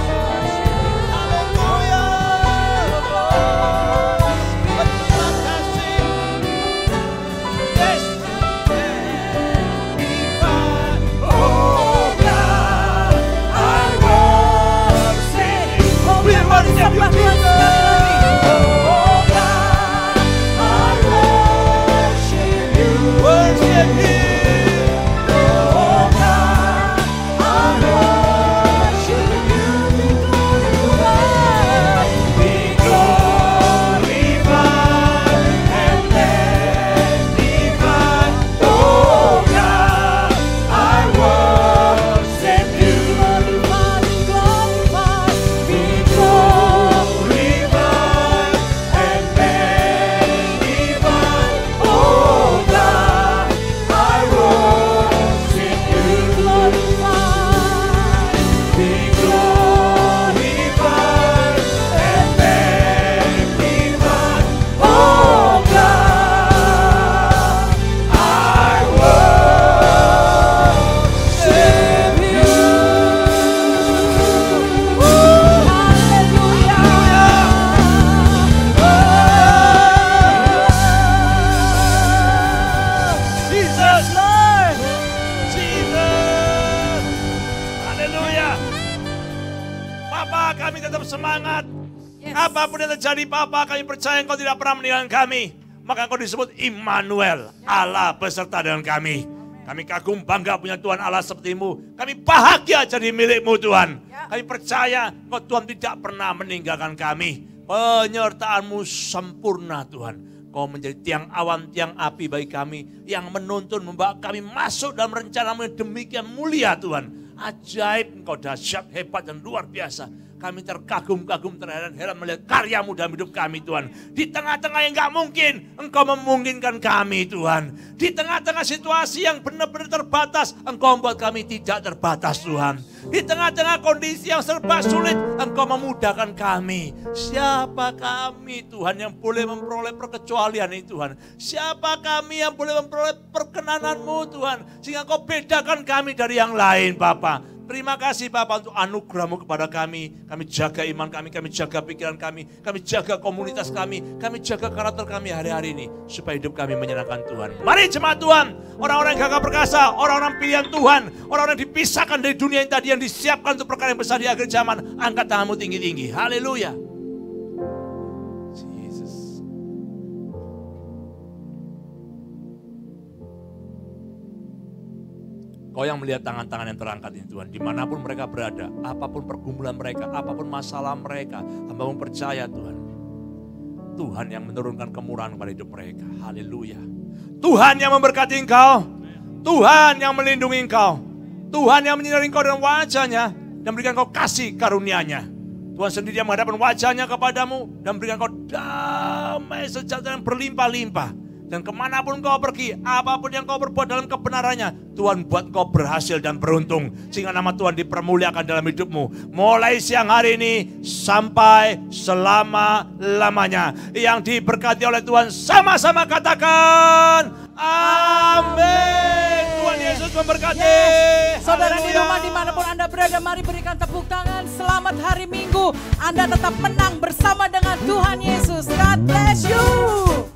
tetap semangat. Yes. Apapun yang terjadi Papa, kami percaya Engkau tidak pernah meninggalkan kami. Maka Engkau disebut Immanuel, Allah beserta dengan kami. Kami kagum bangga punya Tuhan Allah seperti-Mu. Kami bahagia jadi milik-Mu Tuhan. Kami percaya Engkau Tuhan tidak pernah meninggalkan kami. Penyertaan-Mu sempurna Tuhan. Kau menjadi tiang awan, tiang api bagi kami. Yang menuntun, membawa kami masuk dalam rencana-Mu yang demikian mulia Tuhan. Ajaib, Engkau dahsyat, hebat dan luar biasa. Kami terkagum-kagum, terheran-heran melihat karya-Mu dalam hidup kami Tuhan. Di tengah-tengah yang gak mungkin, Engkau memungkinkan kami Tuhan. Di tengah-tengah situasi yang benar-benar terbatas, Engkau membuat kami tidak terbatas Tuhan. Di tengah-tengah kondisi yang serba sulit, Engkau memudahkan kami. Siapa kami Tuhan yang boleh memperoleh perkecualian ini Tuhan? Siapa kami yang boleh memperoleh perkenanan-Mu Tuhan? Sehingga Engkau bedakan kami dari yang lain Bapa. Terima kasih Bapa untuk anugerah-Mu kepada kami. Kami jaga iman kami jaga pikiran kami jaga komunitas kami jaga karakter kami hari-hari ini. Supaya hidup kami menyenangkan Tuhan. Mari jemaat Tuhan, orang-orang yang gagah perkasa, orang-orang pilihan Tuhan, orang-orang yang dipisahkan dari dunia yang tadi yang disiapkan untuk perkara yang besar di akhir zaman. Angkat tanganmu tinggi-tinggi, haleluya. Kau yang melihat tangan-tangan yang terangkat ini Tuhan. Dimanapun mereka berada, apapun pergumulan mereka, apapun masalah mereka. Hamba-Mu percaya Tuhan. Tuhan yang menurunkan kemurahan pada hidup mereka. Haleluya. Tuhan yang memberkati engkau. Tuhan yang melindungi engkau. Tuhan yang menyinari engkau dengan wajahnya. Dan berikan engkau kasih karunia-Nya. Tuhan sendiri yang menghadapkan wajahnya kepadamu. Dan berikan engkau damai sejahtera yang berlimpah-limpah. Dan kemanapun kau pergi, apapun yang kau berbuat dalam kebenarannya, Tuhan buat kau berhasil dan beruntung. Sehingga nama Tuhan dipermuliakan dalam hidupmu. Mulai siang hari ini sampai selama-lamanya. Yang diberkati oleh Tuhan sama-sama katakan amin. Tuhan Yesus memberkati. Yes. Saudara di Haleluya. rumah dimanapun Anda berada, mari berikan tepuk tangan. Selamat hari Minggu. Anda tetap menang bersama dengan Tuhan Yesus. God bless you.